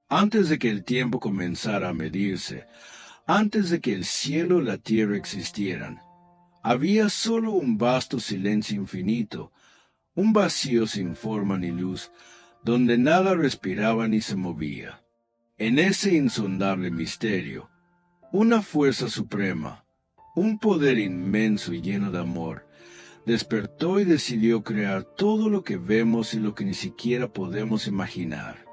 Antes de que el tiempo comenzara a medirse, antes de que el cielo y la tierra existieran, había solo un vasto silencio infinito, un vacío sin forma ni luz, donde nada respiraba ni se movía. En ese insondable misterio, una fuerza suprema, un poder inmenso y lleno de amor, despertó y decidió crear todo lo que vemos y lo que ni siquiera podemos imaginar.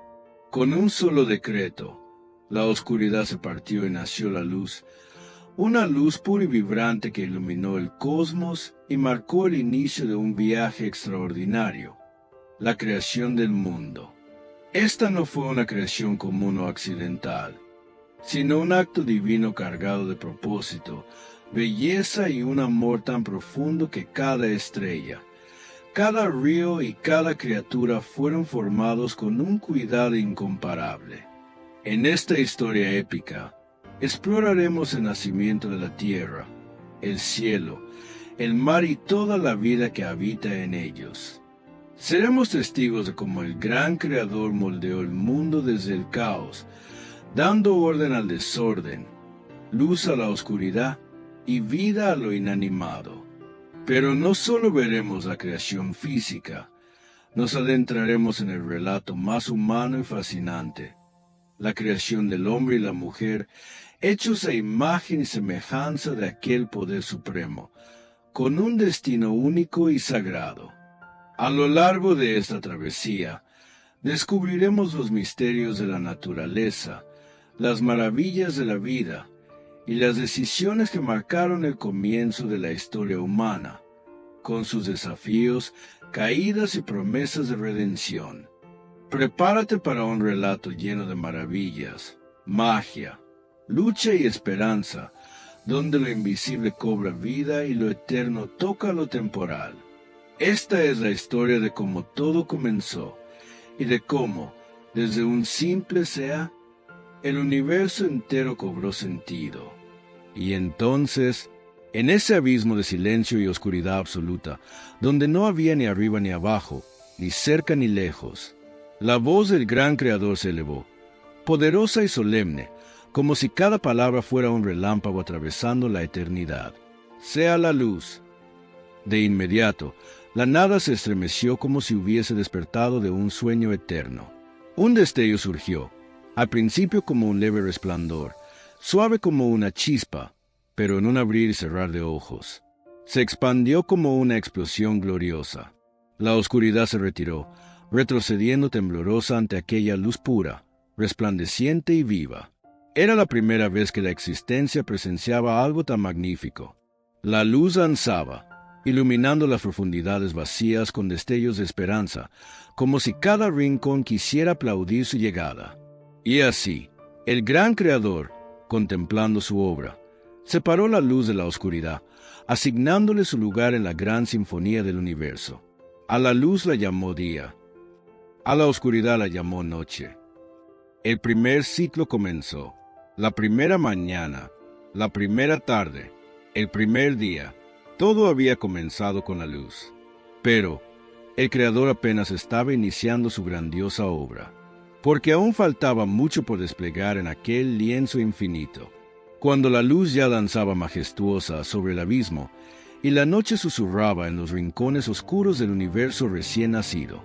Con un solo decreto, la oscuridad se partió y nació la luz, una luz pura y vibrante que iluminó el cosmos y marcó el inicio de un viaje extraordinario, la creación del mundo. Esta no fue una creación común o accidental, sino un acto divino cargado de propósito, belleza y un amor tan profundo que cada estrella, cada río y cada criatura fueron formados con un cuidado incomparable. En esta historia épica, exploraremos el nacimiento de la tierra, el cielo, el mar y toda la vida que habita en ellos. Seremos testigos de cómo el gran Creador moldeó el mundo desde el caos, dando orden al desorden, luz a la oscuridad y vida a lo inanimado. Pero no solo veremos la creación física, nos adentraremos en el relato más humano y fascinante, la creación del hombre y la mujer, hechos a imagen y semejanza de aquel poder supremo, con un destino único y sagrado. A lo largo de esta travesía, descubriremos los misterios de la naturaleza, las maravillas de la vida y las decisiones que marcaron el comienzo de la historia humana, con sus desafíos, caídas y promesas de redención. Prepárate para un relato lleno de maravillas, magia, lucha y esperanza, donde lo invisible cobra vida y lo eterno toca lo temporal. Esta es la historia de cómo todo comenzó y de cómo, desde un simple sea, el universo entero cobró sentido. Y entonces, en ese abismo de silencio y oscuridad absoluta, donde no había ni arriba ni abajo, ni cerca ni lejos, la voz del gran Creador se elevó, poderosa y solemne, como si cada palabra fuera un relámpago atravesando la eternidad. Sea la luz. De inmediato, la nada se estremeció como si hubiese despertado de un sueño eterno. Un destello surgió, al principio como un leve resplandor, suave como una chispa, pero en un abrir y cerrar de ojos. Se expandió como una explosión gloriosa. La oscuridad se retiró, retrocediendo temblorosa ante aquella luz pura, resplandeciente y viva. Era la primera vez que la existencia presenciaba algo tan magnífico. La luz danzaba, iluminando las profundidades vacías con destellos de esperanza, como si cada rincón quisiera aplaudir su llegada. Y así, el gran Creador, contemplando su obra, separó la luz de la oscuridad, asignándole su lugar en la gran sinfonía del universo. A la luz la llamó día, a la oscuridad la llamó noche. El primer ciclo comenzó, la primera mañana, la primera tarde, el primer día. Todo había comenzado con la luz. Pero el Creador apenas estaba iniciando su grandiosa obra, porque aún faltaba mucho por desplegar en aquel lienzo infinito. Cuando la luz ya danzaba majestuosa sobre el abismo, y la noche susurraba en los rincones oscuros del universo recién nacido,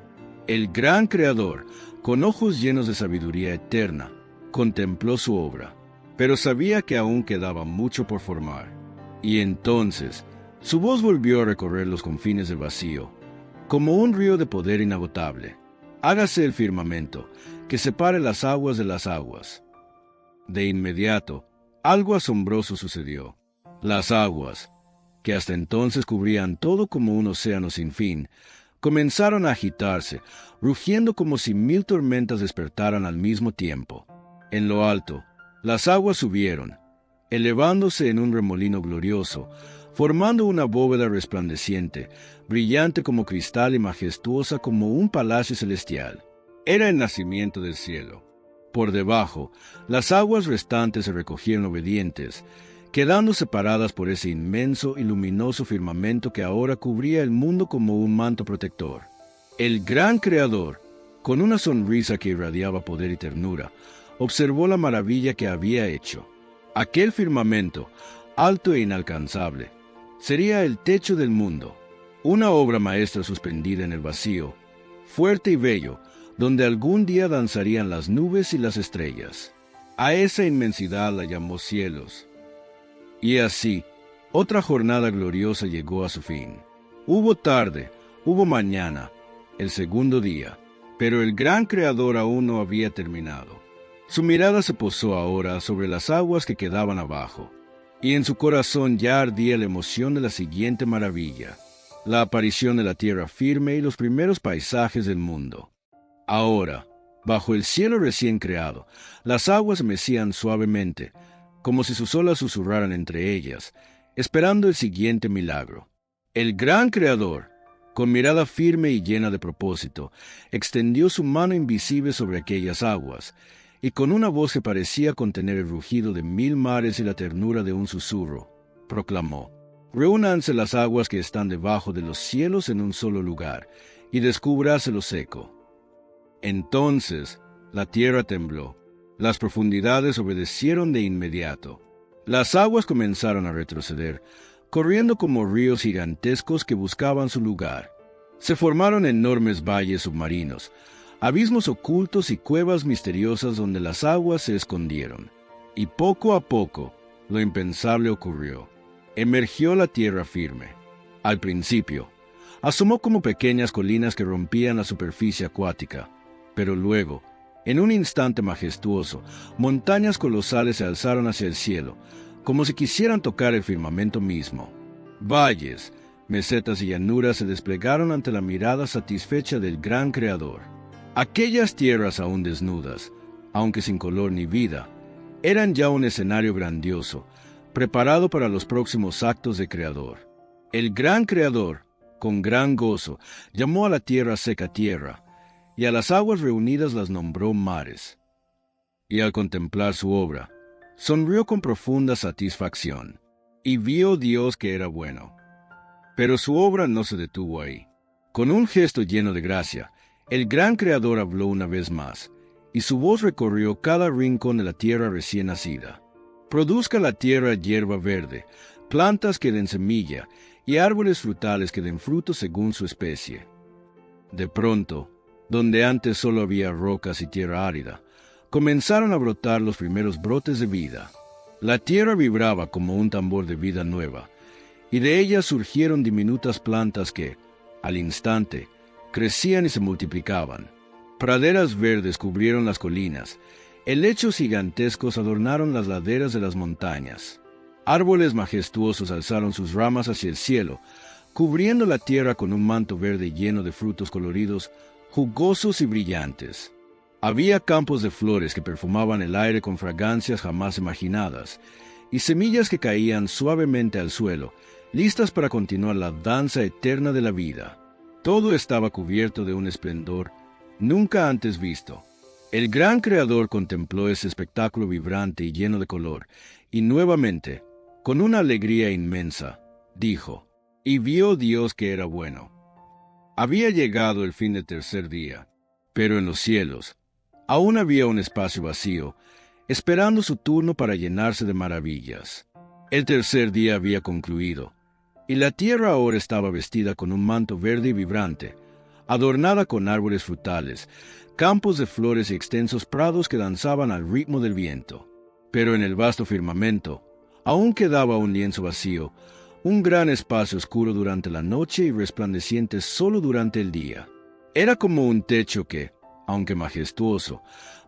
el gran Creador, con ojos llenos de sabiduría eterna, contempló su obra, pero sabía que aún quedaba mucho por formar. Y entonces, su voz volvió a recorrer los confines del vacío, como un río de poder inagotable. Hágase el firmamento, que separe las aguas de las aguas. De inmediato, algo asombroso sucedió. Las aguas, que hasta entonces cubrían todo como un océano sin fin, comenzaron a agitarse, rugiendo como si 1000 tormentas despertaran al mismo tiempo. En lo alto, las aguas subieron, elevándose en un remolino glorioso, formando una bóveda resplandeciente, brillante como cristal y majestuosa como un palacio celestial. Era el nacimiento del cielo. Por debajo, las aguas restantes se recogieron obedientes, quedando separadas por ese inmenso y luminoso firmamento que ahora cubría el mundo como un manto protector. El gran Creador, Con una sonrisa que irradiaba poder y ternura, observó la maravilla que había hecho. Aquel firmamento, alto e inalcanzable, sería el techo del mundo, una obra maestra suspendida en el vacío, fuerte y bello, donde algún día danzarían las nubes y las estrellas. A esa inmensidad la llamó cielos. Y así, otra jornada gloriosa llegó a su fin. Hubo tarde, hubo mañana, el segundo día, pero el gran Creador aún no había terminado. Su mirada se posó ahora sobre las aguas que quedaban abajo, y en su corazón ya ardía la emoción de la siguiente maravilla, la aparición de la tierra firme y los primeros paisajes del mundo. Ahora, bajo el cielo recién creado, las aguas mecían suavemente, como si sus olas susurraran entre ellas, esperando el siguiente milagro. El gran Creador, con mirada firme y llena de propósito, extendió su mano invisible sobre aquellas aguas, y con una voz que parecía contener el rugido de 1000 mares y la ternura de un susurro, proclamó: «Reúnanse las aguas que están debajo de los cielos en un solo lugar, y descúbrase lo seco». Entonces la tierra tembló, las profundidades obedecieron de inmediato. Las aguas comenzaron a retroceder, corriendo como ríos gigantescos que buscaban su lugar. Se formaron enormes valles submarinos, abismos ocultos y cuevas misteriosas donde las aguas se escondieron. Y poco a poco, lo impensable ocurrió. Emergió la tierra firme. Al principio, asomó como pequeñas colinas que rompían la superficie acuática, pero luego, en un instante majestuoso, montañas colosales se alzaron hacia el cielo, como si quisieran tocar el firmamento mismo. Valles, mesetas y llanuras se desplegaron ante la mirada satisfecha del gran Creador. Aquellas tierras aún desnudas, aunque sin color ni vida, eran ya un escenario grandioso, preparado para los próximos actos de Creador. El gran Creador, con gran gozo, llamó a la tierra seca tierra, y a las aguas reunidas las nombró mares. Y al contemplar su obra, sonrió con profunda satisfacción, y vio Dios que era bueno. Pero su obra no se detuvo ahí. Con un gesto lleno de gracia, el gran Creador habló una vez más, y su voz recorrió cada rincón de la tierra recién nacida. Produzca la tierra hierba verde, plantas que den semilla, y árboles frutales que den fruto según su especie. De pronto, donde antes solo había rocas y tierra árida, comenzaron a brotar los primeros brotes de vida. La tierra vibraba como un tambor de vida nueva, y de ella surgieron diminutas plantas que, al instante, crecían y se multiplicaban. Praderas verdes cubrieron las colinas, helechos gigantescos adornaron las laderas de las montañas. Árboles majestuosos alzaron sus ramas hacia el cielo, cubriendo la tierra con un manto verde lleno de frutos coloridos, jugosos y brillantes. Había campos de flores que perfumaban el aire con fragancias jamás imaginadas, y semillas que caían suavemente al suelo, listas para continuar la danza eterna de la vida. Todo estaba cubierto de un esplendor nunca antes visto. El gran Creador contempló ese espectáculo vibrante y lleno de color, y nuevamente, con una alegría inmensa, dijo: «Y vio Dios que era bueno». Había llegado el fin del tercer día, pero en los cielos aún había un espacio vacío, esperando su turno para llenarse de maravillas. El tercer día había concluido, y la tierra ahora estaba vestida con un manto verde y vibrante, adornada con árboles frutales, campos de flores y extensos prados que danzaban al ritmo del viento. Pero en el vasto firmamento aún quedaba un lienzo vacío, un gran espacio oscuro durante la noche y resplandeciente solo durante el día. Era como un techo que, aunque majestuoso,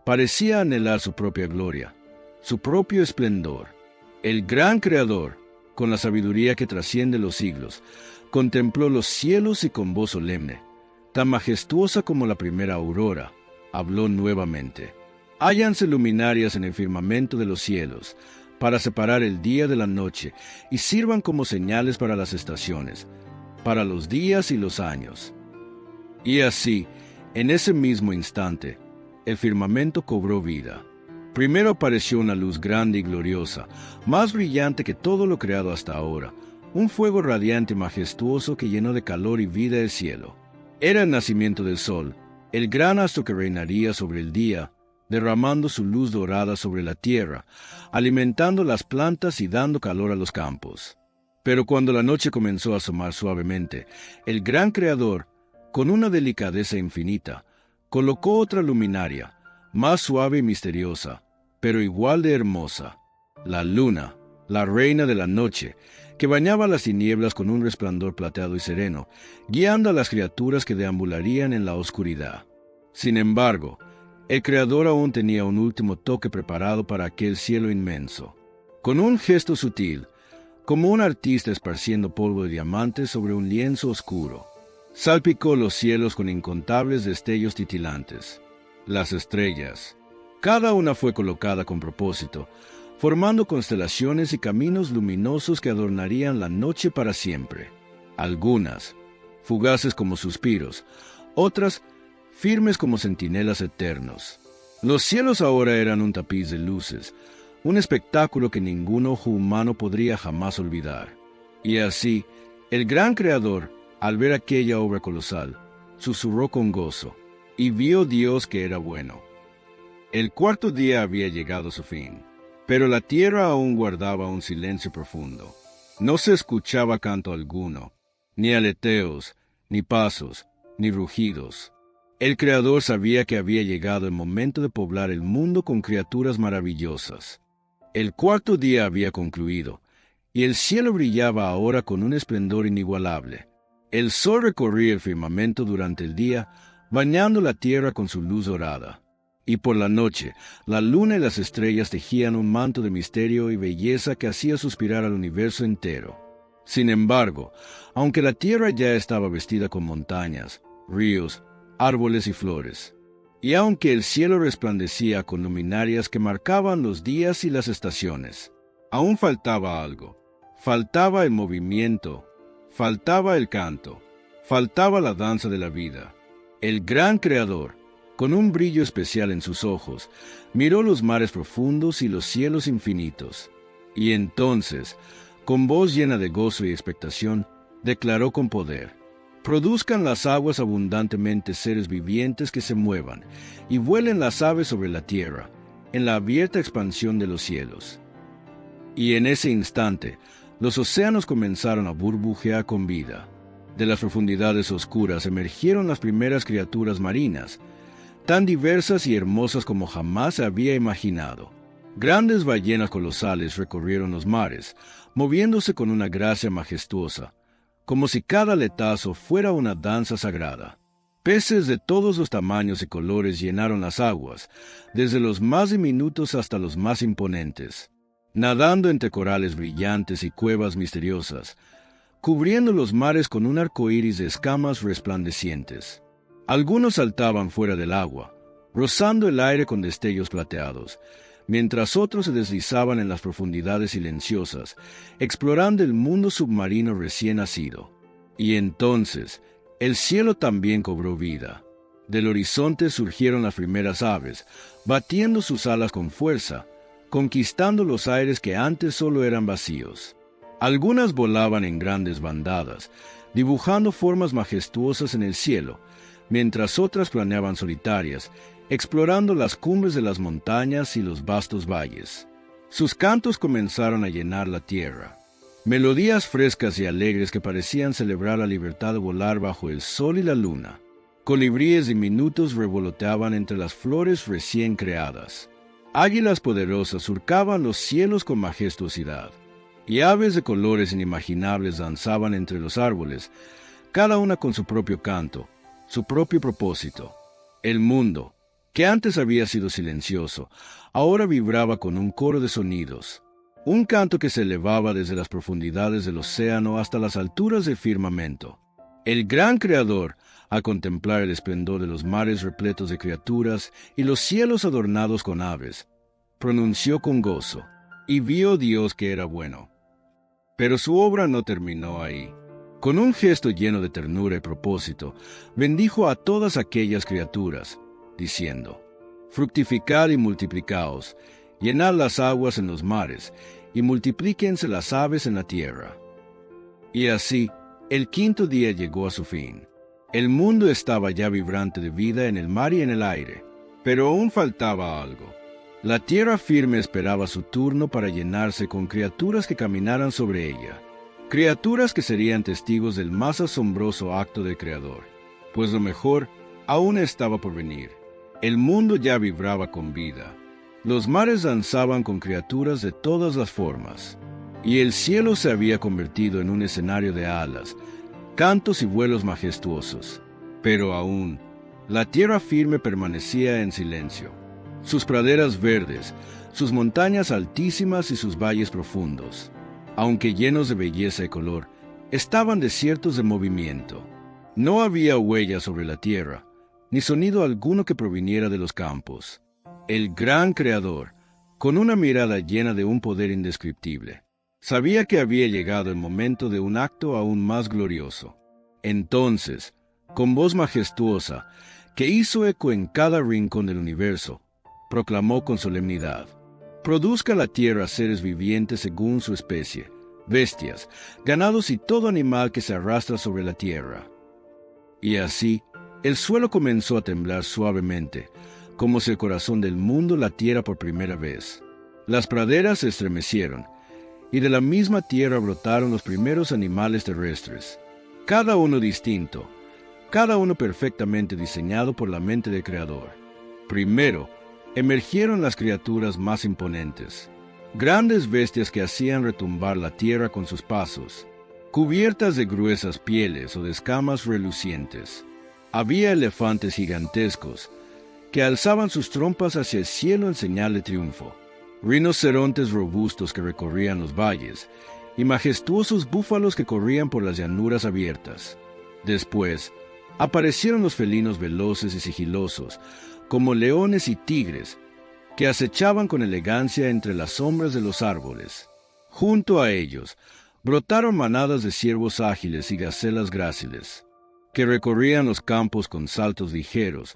parecía anhelar su propia gloria, su propio esplendor. El gran Creador, con la sabiduría que trasciende los siglos, contempló los cielos y con voz solemne, tan majestuosa como la primera aurora, habló nuevamente: «Hállanse luminarias en el firmamento de los cielos, para separar el día de la noche, y sirvan como señales para las estaciones, para los días y los años». Y así, en ese mismo instante, el firmamento cobró vida. Primero apareció una luz grande y gloriosa, más brillante que todo lo creado hasta ahora, un fuego radiante y majestuoso que llenó de calor y vida el cielo. Era el nacimiento del sol, el gran astro que reinaría sobre el día, derramando su luz dorada sobre la tierra, alimentando las plantas y dando calor a los campos. Pero cuando la noche comenzó a asomar suavemente, el gran Creador, con una delicadeza infinita, colocó otra luminaria, más suave y misteriosa, pero igual de hermosa, la luna, la reina de la noche, que bañaba las tinieblas con un resplandor plateado y sereno, guiando a las criaturas que deambularían en la oscuridad. Sin embargo, el Creador aún tenía un último toque preparado para aquel cielo inmenso. Con un gesto sutil, como un artista esparciendo polvo de diamantes sobre un lienzo oscuro, salpicó los cielos con incontables destellos titilantes. Las estrellas, cada una fue colocada con propósito, formando constelaciones y caminos luminosos que adornarían la noche para siempre. Algunas, fugaces como suspiros, otras, firmes como centinelas eternos. Los cielos ahora eran un tapiz de luces, un espectáculo que ningún ojo humano podría jamás olvidar. Y así, el gran Creador, al ver aquella obra colosal, susurró con gozo, y vio Dios que era bueno. El cuarto día había llegado a su fin, pero la tierra aún guardaba un silencio profundo. No se escuchaba canto alguno, ni aleteos, ni pasos, ni rugidos. El Creador sabía que había llegado el momento de poblar el mundo con criaturas maravillosas. El cuarto día había concluido, y el cielo brillaba ahora con un esplendor inigualable. El sol recorría el firmamento durante el día, bañando la tierra con su luz dorada. Y por la noche, la luna y las estrellas tejían un manto de misterio y belleza que hacía suspirar al universo entero. Sin embargo, aunque la tierra ya estaba vestida con montañas, ríos, árboles y flores, y aunque el cielo resplandecía con luminarias que marcaban los días y las estaciones, aún faltaba algo. Faltaba el movimiento, faltaba el canto, faltaba la danza de la vida. El gran Creador, con un brillo especial en sus ojos, miró los mares profundos y los cielos infinitos. Y entonces, con voz llena de gozo y expectación, declaró con poder: «Produzcan las aguas abundantemente seres vivientes que se muevan, y vuelen las aves sobre la tierra, en la abierta expansión de los cielos». Y en ese instante, los océanos comenzaron a burbujear con vida. De las profundidades oscuras emergieron las primeras criaturas marinas, tan diversas y hermosas como jamás se había imaginado. Grandes ballenas colosales recorrieron los mares, moviéndose con una gracia majestuosa, como si cada aletazo fuera una danza sagrada. Peces de todos los tamaños y colores llenaron las aguas, desde los más diminutos hasta los más imponentes, nadando entre corales brillantes y cuevas misteriosas, cubriendo los mares con un arco iris de escamas resplandecientes. Algunos saltaban fuera del agua, rozando el aire con destellos plateados, mientras otros se deslizaban en las profundidades silenciosas, explorando el mundo submarino recién nacido. Y entonces, el cielo también cobró vida. Del horizonte surgieron las primeras aves, batiendo sus alas con fuerza, conquistando los aires que antes solo eran vacíos. Algunas volaban en grandes bandadas, dibujando formas majestuosas en el cielo, mientras otras planeaban solitarias, explorando las cumbres de las montañas y los vastos valles. Sus cantos comenzaron a llenar la tierra, melodías frescas y alegres que parecían celebrar la libertad de volar bajo el sol y la luna. Colibríes diminutos revoloteaban entre las flores recién creadas. Águilas poderosas surcaban los cielos con majestuosidad, y aves de colores inimaginables danzaban entre los árboles, cada una con su propio canto, su propio propósito. El mundo, que antes había sido silencioso, ahora vibraba con un coro de sonidos, un canto que se elevaba desde las profundidades del océano hasta las alturas del firmamento. El gran Creador, al contemplar el esplendor de los mares repletos de criaturas y los cielos adornados con aves, pronunció con gozo: «Y vio Dios que era bueno». Pero su obra no terminó ahí. Con un gesto lleno de ternura y propósito, bendijo a todas aquellas criaturas, diciendo: «Fructificad y multiplicaos, llenad las aguas en los mares, y multiplíquense las aves en la tierra». Y así, el quinto día llegó a su fin. El mundo estaba ya vibrante de vida en el mar y en el aire, pero aún faltaba algo. La tierra firme esperaba su turno para llenarse con criaturas que caminaran sobre ella, criaturas que serían testigos del más asombroso acto del Creador, pues lo mejor aún estaba por venir. El mundo ya vibraba con vida. Los mares danzaban con criaturas de todas las formas, y el cielo se había convertido en un escenario de alas, cantos y vuelos majestuosos. Pero aún, la tierra firme permanecía en silencio. Sus praderas verdes, sus montañas altísimas y sus valles profundos, aunque llenos de belleza y color, estaban desiertos de movimiento. No había huella sobre la tierra, ni sonido alguno que proviniera de los campos. El gran Creador, con una mirada llena de un poder indescriptible, sabía que había llegado el momento de un acto aún más glorioso. Entonces, con voz majestuosa, que hizo eco en cada rincón del universo, proclamó con solemnidad: «Produzca la tierra seres vivientes según su especie, bestias, ganados y todo animal que se arrastra sobre la tierra». Y así, el suelo comenzó a temblar suavemente, como si el corazón del mundo latiera por primera vez. Las praderas se estremecieron, y de la misma tierra brotaron los primeros animales terrestres, cada uno distinto, cada uno perfectamente diseñado por la mente del Creador. Primero, emergieron las criaturas más imponentes, grandes bestias que hacían retumbar la tierra con sus pasos, cubiertas de gruesas pieles o de escamas relucientes. Había elefantes gigantescos, que alzaban sus trompas hacia el cielo en señal de triunfo, rinocerontes robustos que recorrían los valles, y majestuosos búfalos que corrían por las llanuras abiertas. Después, aparecieron los felinos veloces y sigilosos, como leones y tigres, que acechaban con elegancia entre las sombras de los árboles. Junto a ellos, brotaron manadas de ciervos ágiles y gacelas gráciles, que recorrían los campos con saltos ligeros,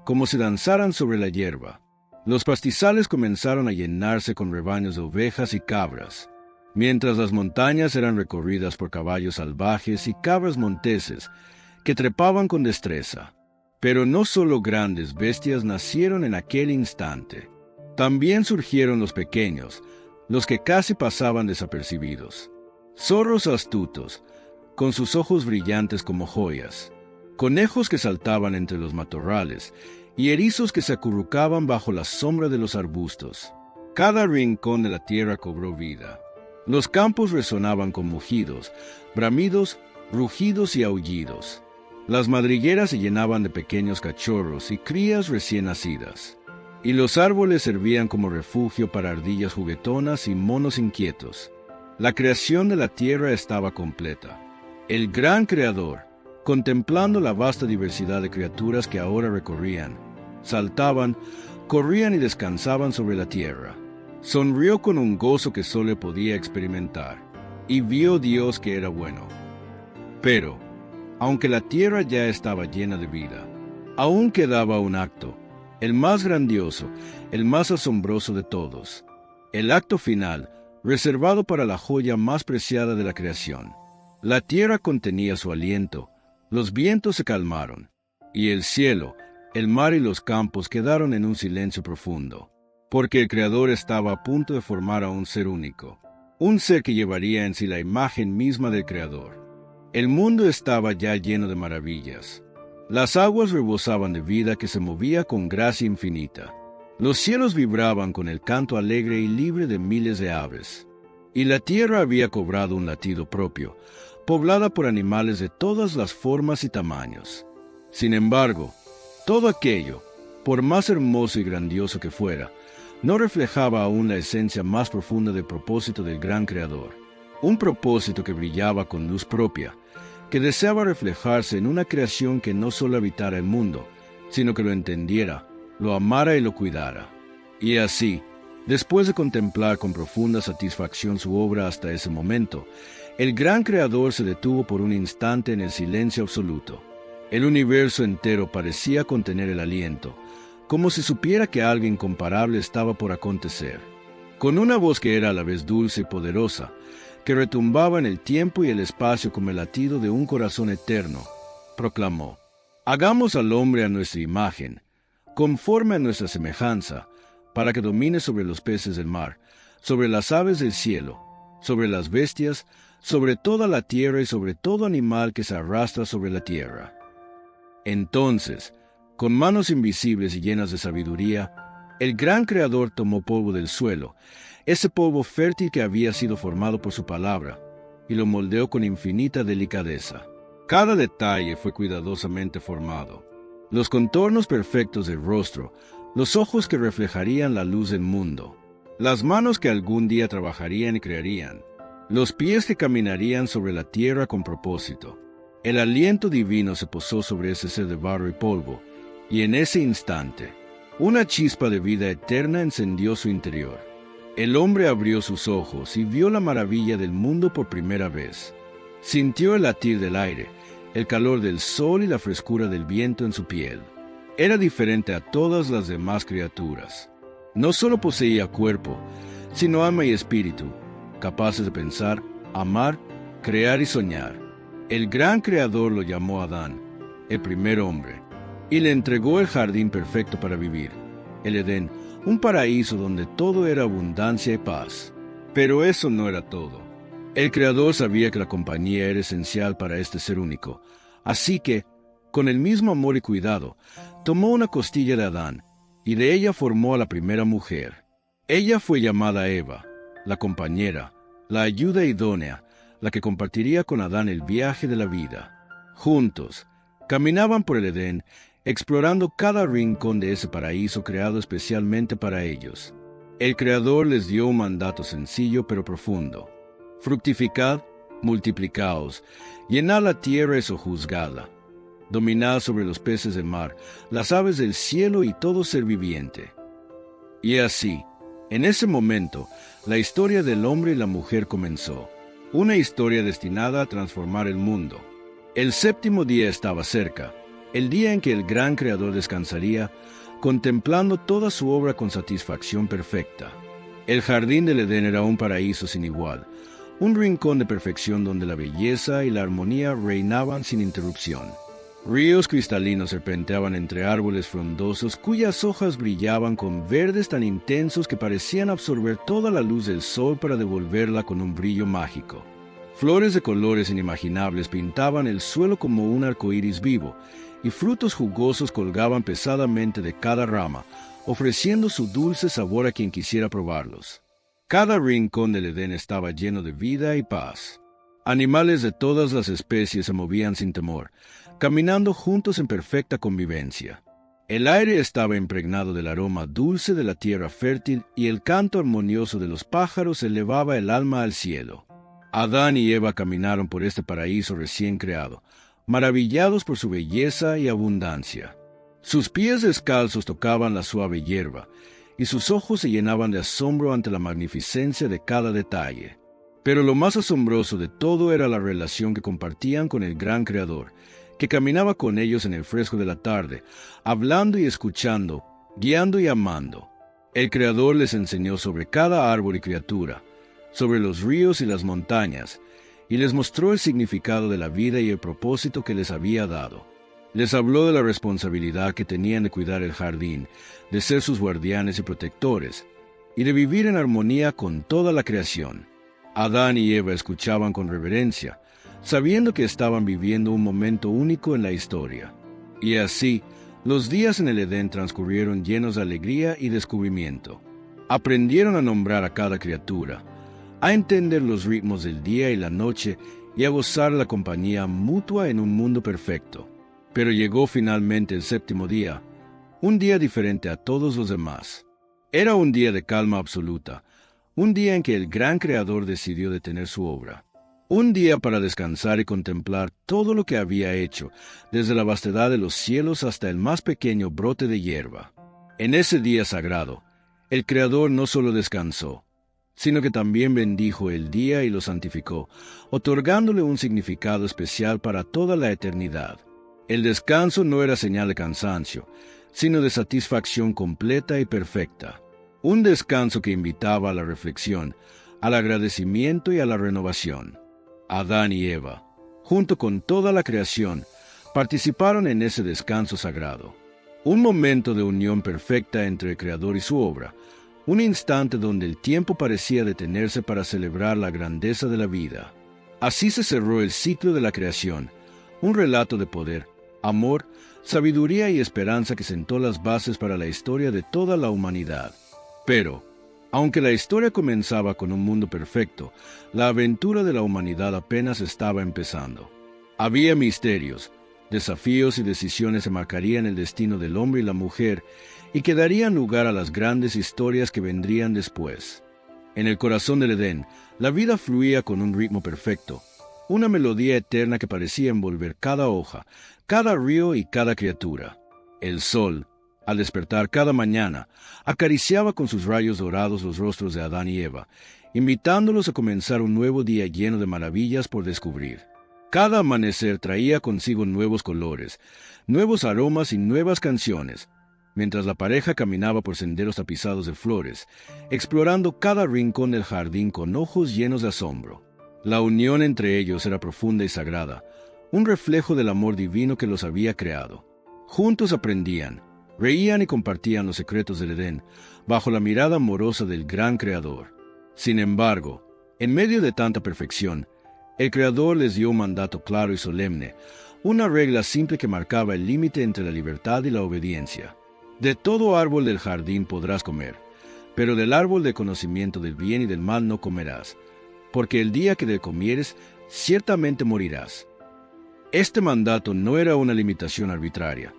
como si danzaran sobre la hierba. Los pastizales comenzaron a llenarse con rebaños de ovejas y cabras, mientras las montañas eran recorridas por caballos salvajes y cabras monteses que trepaban con destreza. Pero no solo grandes bestias nacieron en aquel instante. También surgieron los pequeños, los que casi pasaban desapercibidos. Zorros astutos, con sus ojos brillantes como joyas, conejos que saltaban entre los matorrales, y erizos que se acurrucaban bajo la sombra de los arbustos. Cada rincón de la tierra cobró vida. Los campos resonaban con mugidos, bramidos, rugidos y aullidos. Las madrigueras se llenaban de pequeños cachorros y crías recién nacidas, y los árboles servían como refugio para ardillas juguetonas y monos inquietos. La creación de la tierra estaba completa. El gran Creador, contemplando la vasta diversidad de criaturas que ahora recorrían, saltaban, corrían y descansaban sobre la tierra, sonrió con un gozo que solo podía experimentar, y vio Dios que era bueno. Pero, aunque la tierra ya estaba llena de vida, aún quedaba un acto, el más grandioso, el más asombroso de todos, el acto final, reservado para la joya más preciada de la creación. La tierra contenía su aliento, los vientos se calmaron, y el cielo, el mar y los campos quedaron en un silencio profundo, porque el Creador estaba a punto de formar a un ser único, un ser que llevaría en sí la imagen misma del Creador. El mundo estaba ya lleno de maravillas. Las aguas rebosaban de vida que se movía con gracia infinita. Los cielos vibraban con el canto alegre y libre de miles de aves. Y la tierra había cobrado un latido propio, poblada por animales de todas las formas y tamaños. Sin embargo, todo aquello, por más hermoso y grandioso que fuera, no reflejaba aún la esencia más profunda del propósito del gran Creador. Un propósito que brillaba con luz propia, que deseaba reflejarse en una creación que no solo habitara el mundo, sino que lo entendiera, lo amara y lo cuidara. Y así, después de contemplar con profunda satisfacción su obra hasta ese momento, el gran Creador se detuvo por un instante en el silencio absoluto. El universo entero parecía contener el aliento, como si supiera que algo incomparable estaba por acontecer. Con una voz que era a la vez dulce y poderosa, que retumbaba en el tiempo y el espacio como el latido de un corazón eterno, proclamó: Hagamos al hombre a nuestra imagen, conforme a nuestra semejanza, para que domine sobre los peces del mar, sobre las aves del cielo, sobre las bestias, sobre toda la tierra y sobre todo animal que se arrastra sobre la tierra. Entonces, con manos invisibles y llenas de sabiduría, el gran Creador tomó polvo del suelo, ese polvo fértil que había sido formado por su palabra, y lo moldeó con infinita delicadeza. Cada detalle fue cuidadosamente formado. Los contornos perfectos del rostro, los ojos que reflejarían la luz del mundo, las manos que algún día trabajarían y crearían, los pies que caminarían sobre la tierra con propósito. El aliento divino se posó sobre ese ser de barro y polvo, y en ese instante, una chispa de vida eterna encendió su interior. El hombre abrió sus ojos y vio la maravilla del mundo por primera vez. Sintió el latir del aire, el calor del sol y la frescura del viento en su piel. Era diferente a todas las demás criaturas. No solo poseía cuerpo, sino alma y espíritu, capaces de pensar, amar, crear y soñar. El gran Creador lo llamó Adán, el primer hombre, y le entregó el jardín perfecto para vivir, el Edén, un paraíso donde todo era abundancia y paz. Pero eso no era todo. El Creador sabía que la compañía era esencial para este ser único, así que, con el mismo amor y cuidado, tomó una costilla de Adán, y de ella formó a la primera mujer. Ella fue llamada Eva, la compañera, la ayuda idónea, la que compartiría con Adán el viaje de la vida. Juntos, caminaban por el Edén, explorando cada rincón de ese paraíso creado especialmente para ellos. El Creador les dio un mandato sencillo pero profundo: fructificad, multiplicaos, llenad la tierra y sojuzgadla, dominad sobre los peces del mar, las aves del cielo y todo ser viviente. Y así, en ese momento, la historia del hombre y la mujer comenzó, una historia destinada a transformar el mundo. El séptimo día estaba cerca, el día en que el gran Creador descansaría, contemplando toda su obra con satisfacción perfecta. El jardín del Edén era un paraíso sin igual, un rincón de perfección donde la belleza y la armonía reinaban sin interrupción. Ríos cristalinos serpenteaban entre árboles frondosos cuyas hojas brillaban con verdes tan intensos que parecían absorber toda la luz del sol para devolverla con un brillo mágico. Flores de colores inimaginables pintaban el suelo como un arco iris vivo, y frutos jugosos colgaban pesadamente de cada rama, ofreciendo su dulce sabor a quien quisiera probarlos. Cada rincón del Edén estaba lleno de vida y paz. Animales de todas las especies se movían sin temor, caminando juntos en perfecta convivencia. El aire estaba impregnado del aroma dulce de la tierra fértil y el canto armonioso de los pájaros elevaba el alma al cielo. Adán y Eva caminaron por este paraíso recién creado, maravillados por su belleza y abundancia. Sus pies descalzos tocaban la suave hierba, y sus ojos se llenaban de asombro ante la magnificencia de cada detalle. Pero lo más asombroso de todo era la relación que compartían con el gran Creador, que caminaba con ellos en el fresco de la tarde, hablando y escuchando, guiando y amando. El Creador les enseñó sobre cada árbol y criatura, sobre los ríos y las montañas, y les mostró el significado de la vida y el propósito que les había dado. Les habló de la responsabilidad que tenían de cuidar el jardín, de ser sus guardianes y protectores, y de vivir en armonía con toda la creación. Adán y Eva escuchaban con reverencia, sabiendo que estaban viviendo un momento único en la historia. Y así, los días en el Edén transcurrieron llenos de alegría y descubrimiento. Aprendieron a nombrar a cada criatura, a entender los ritmos del día y la noche y a gozar la compañía mutua en un mundo perfecto. Pero llegó finalmente el séptimo día, un día diferente a todos los demás. Era un día de calma absoluta, un día en que el gran Creador decidió detener su obra. Un día para descansar y contemplar todo lo que había hecho, desde la vastedad de los cielos hasta el más pequeño brote de hierba. En ese día sagrado, el Creador no solo descansó, sino que también bendijo el día y lo santificó, otorgándole un significado especial para toda la eternidad. El descanso no era señal de cansancio, sino de satisfacción completa y perfecta. Un descanso que invitaba a la reflexión, al agradecimiento y a la renovación. Adán y Eva, junto con toda la creación, Participaron en ese descanso sagrado, un momento de unión perfecta entre el Creador y su obra, un instante donde el tiempo parecía detenerse para celebrar la grandeza de la vida. Así se cerró el ciclo de la creación, un relato de poder, amor, sabiduría y esperanza que sentó las bases para la historia de toda la humanidad. Pero, aunque la historia comenzaba con un mundo perfecto, la aventura de la humanidad apenas estaba empezando. Había misterios, desafíos y decisiones que marcarían el destino del hombre y la mujer y que darían lugar a las grandes historias que vendrían después. En el corazón del Edén, la vida fluía con un ritmo perfecto, una melodía eterna que parecía envolver cada hoja, cada río y cada criatura. El sol, al despertar cada mañana, acariciaba con sus rayos dorados los rostros de Adán y Eva, invitándolos a comenzar un nuevo día lleno de maravillas por descubrir. Cada amanecer traía consigo nuevos colores, nuevos aromas y nuevas canciones, mientras la pareja caminaba por senderos tapizados de flores, explorando cada rincón del jardín con ojos llenos de asombro. La unión entre ellos era profunda y sagrada, un reflejo del amor divino que los había creado. Juntos aprendían, reían y compartían los secretos del Edén, bajo la mirada amorosa del gran Creador. Sin embargo, en medio de tanta perfección, el Creador les dio un mandato claro y solemne, una regla simple que marcaba el límite entre la libertad y la obediencia. De todo árbol del jardín podrás comer, pero del árbol del conocimiento del bien y del mal no comerás, porque el día que de comieres, ciertamente morirás. Este mandato no era una limitación arbitraria,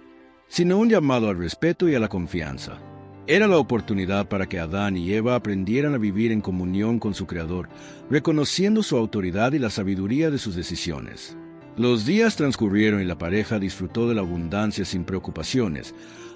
sino un llamado al respeto y a la confianza. Era la oportunidad para que Adán y Eva aprendieran a vivir en comunión con su Creador, reconociendo su autoridad y la sabiduría de sus decisiones. Los días transcurrieron y la pareja disfrutó de la abundancia sin preocupaciones,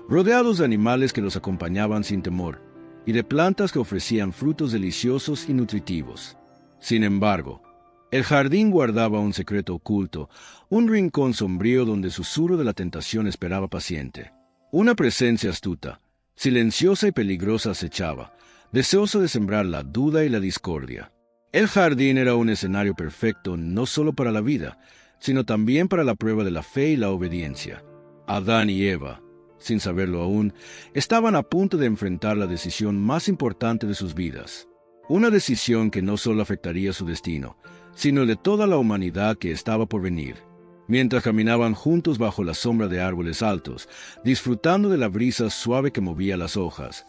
rodeados de animales que los acompañaban sin temor, y de plantas que ofrecían frutos deliciosos y nutritivos. Sin embargo, el jardín guardaba un secreto oculto, un rincón sombrío donde el susurro de la tentación esperaba paciente. Una presencia astuta, silenciosa y peligrosa acechaba, deseosa de sembrar la duda y la discordia. El jardín era un escenario perfecto no solo para la vida, sino también para la prueba de la fe y la obediencia. Adán y Eva, sin saberlo aún, estaban a punto de enfrentar la decisión más importante de sus vidas. Una decisión que no solo afectaría su destino, sino el de toda la humanidad que estaba por venir. Mientras caminaban juntos bajo la sombra de árboles altos, disfrutando de la brisa suave que movía las hojas,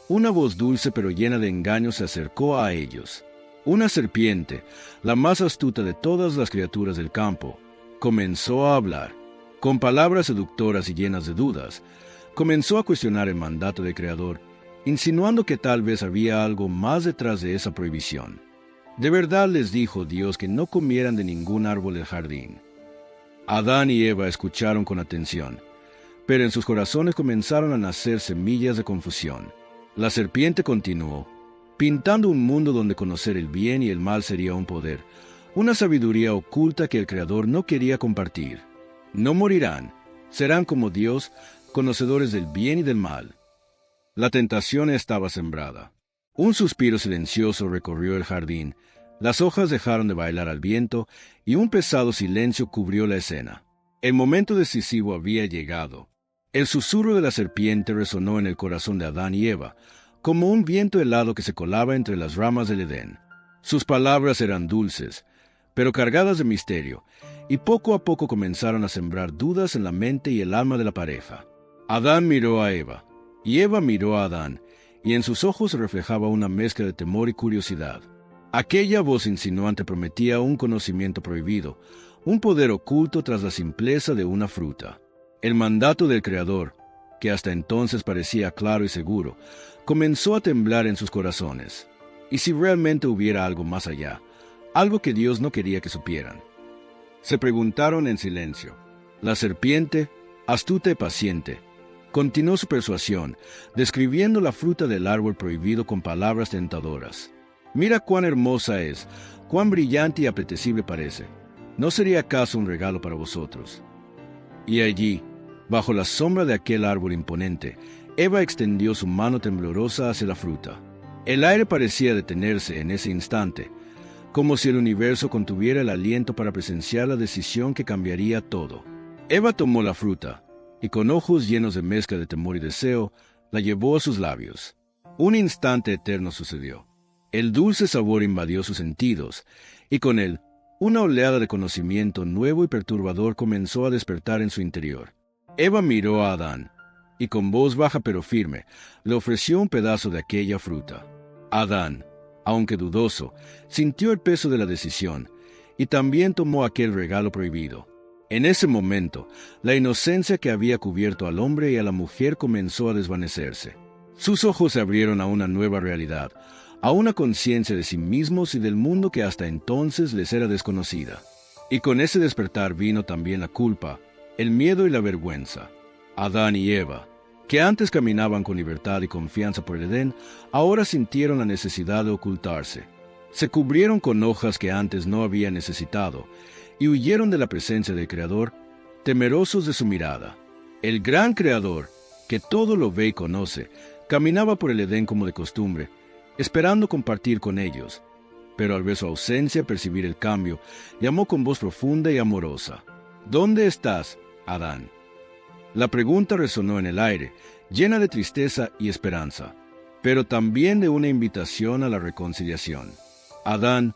una voz dulce pero llena de engaño se acercó a ellos. Una serpiente, la más astuta de todas las criaturas del campo, comenzó a hablar. Con palabras seductoras y llenas de dudas, comenzó a cuestionar el mandato del Creador, insinuando que tal vez había algo más detrás de esa prohibición. De verdad les dijo Dios que no comieran de ningún árbol del jardín. Adán y Eva escucharon con atención, pero en sus corazones comenzaron a nacer semillas de confusión. La serpiente continuó, pintando un mundo donde conocer el bien y el mal sería un poder, una sabiduría oculta que el Creador no quería compartir. No morirán, serán como Dios, conocedores del bien y del mal. La tentación estaba sembrada. Un suspiro silencioso recorrió el jardín, las hojas dejaron de bailar al viento y un pesado silencio cubrió la escena. El momento decisivo había llegado. El susurro de la serpiente resonó en el corazón de Adán y Eva, como un viento helado que se colaba entre las ramas del Edén. Sus palabras eran dulces, pero cargadas de misterio, y poco a poco comenzaron a sembrar dudas en la mente y el alma de la pareja. Adán miró a Eva, y Eva miró a Adán, y en sus ojos se reflejaba una mezcla de temor y curiosidad. Aquella voz insinuante prometía un conocimiento prohibido, un poder oculto tras la simpleza de una fruta. El mandato del Creador, que hasta entonces parecía claro y seguro, comenzó a temblar en sus corazones. ¿Y si realmente hubiera algo más allá, algo que Dios no quería que supieran? Se preguntaron en silencio. La serpiente, astuta y paciente, continuó su persuasión, describiendo la fruta del árbol prohibido con palabras tentadoras. Mira cuán hermosa es, cuán brillante y apetecible parece. ¿No sería acaso un regalo para vosotros? Y allí, bajo la sombra de aquel árbol imponente, Eva extendió su mano temblorosa hacia la fruta. El aire parecía detenerse en ese instante, como si el universo contuviera el aliento para presenciar la decisión que cambiaría todo. Eva tomó la fruta, y con ojos llenos de mezcla de temor y deseo, la llevó a sus labios. Un instante eterno sucedió. El dulce sabor invadió sus sentidos, y con él, una oleada de conocimiento nuevo y perturbador comenzó a despertar en su interior. Eva miró a Adán, y con voz baja pero firme, le ofreció un pedazo de aquella fruta. Adán, aunque dudoso, sintió el peso de la decisión, y también tomó aquel regalo prohibido. En ese momento, la inocencia que había cubierto al hombre y a la mujer comenzó a desvanecerse. Sus ojos se abrieron a una nueva realidad, a una conciencia de sí mismos y del mundo que hasta entonces les era desconocida. Y con ese despertar vino también la culpa, el miedo y la vergüenza. Adán y Eva, que antes caminaban con libertad y confianza por el Edén, ahora sintieron la necesidad de ocultarse. Se cubrieron con hojas que antes no habían necesitado, y huyeron de la presencia del Creador, temerosos de su mirada. El gran Creador, que todo lo ve y conoce, caminaba por el Edén como de costumbre, esperando compartir con ellos, pero al ver su ausencia, percibir el cambio, llamó con voz profunda y amorosa: «¿Dónde estás, Adán?». La pregunta resonó en el aire, llena de tristeza y esperanza, pero también de una invitación a la reconciliación. Adán,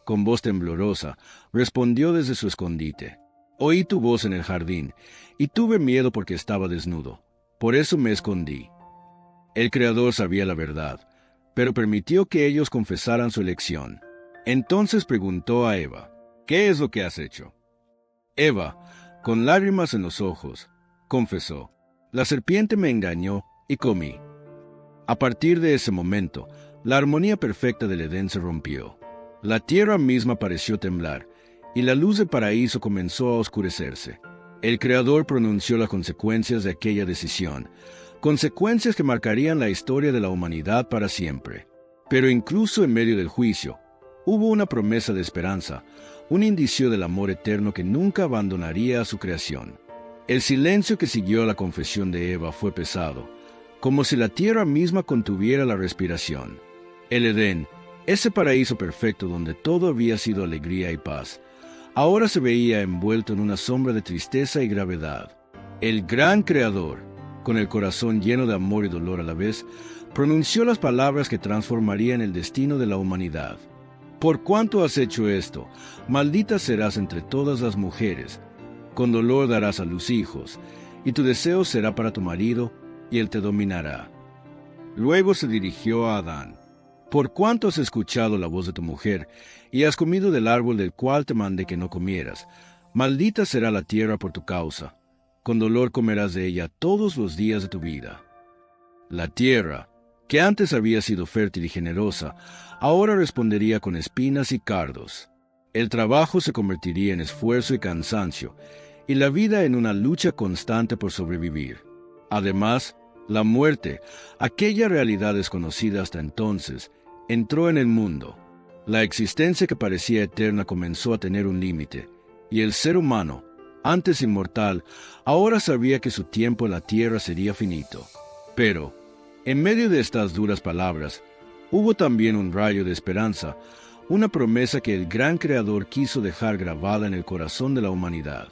con voz temblorosa, respondió desde su escondite: «Oí tu voz en el jardín, y tuve miedo porque estaba desnudo. Por eso me escondí». El Creador sabía la verdad, pero permitió que ellos confesaran su elección. Entonces preguntó a Eva: «¿Qué es lo que has hecho?». Eva, con lágrimas en los ojos, confesó: «La serpiente me engañó y comí». A partir de ese momento, la armonía perfecta del Edén se rompió. La tierra misma pareció temblar, y la luz del paraíso comenzó a oscurecerse. El Creador pronunció las consecuencias de aquella decisión, consecuencias que marcarían la historia de la humanidad para siempre. Pero incluso en medio del juicio, hubo una promesa de esperanza, un indicio del amor eterno que nunca abandonaría a su creación. El silencio que siguió a la confesión de Eva fue pesado, como si la tierra misma contuviera la respiración. El Edén, ese paraíso perfecto donde todo había sido alegría y paz, ahora se veía envuelto en una sombra de tristeza y gravedad. El gran Creador, con el corazón lleno de amor y dolor a la vez, pronunció las palabras que transformarían el destino de la humanidad. «Por cuanto has hecho esto, maldita serás entre todas las mujeres, con dolor darás a luz hijos, y tu deseo será para tu marido, y él te dominará». Luego se dirigió a Adán: «Por cuanto has escuchado la voz de tu mujer, y has comido del árbol del cual te mandé que no comieras, maldita será la tierra por tu causa. Con dolor comerás de ella todos los días de tu vida». La tierra, que antes había sido fértil y generosa, ahora respondería con espinas y cardos. El trabajo se convertiría en esfuerzo y cansancio, y la vida en una lucha constante por sobrevivir. Además, la muerte, aquella realidad desconocida hasta entonces, entró en el mundo. La existencia que parecía eterna comenzó a tener un límite, y el ser humano, antes inmortal, ahora sabía que su tiempo en la tierra sería finito. Pero, en medio de estas duras palabras, hubo también un rayo de esperanza, una promesa que el gran Creador quiso dejar grabada en el corazón de la humanidad.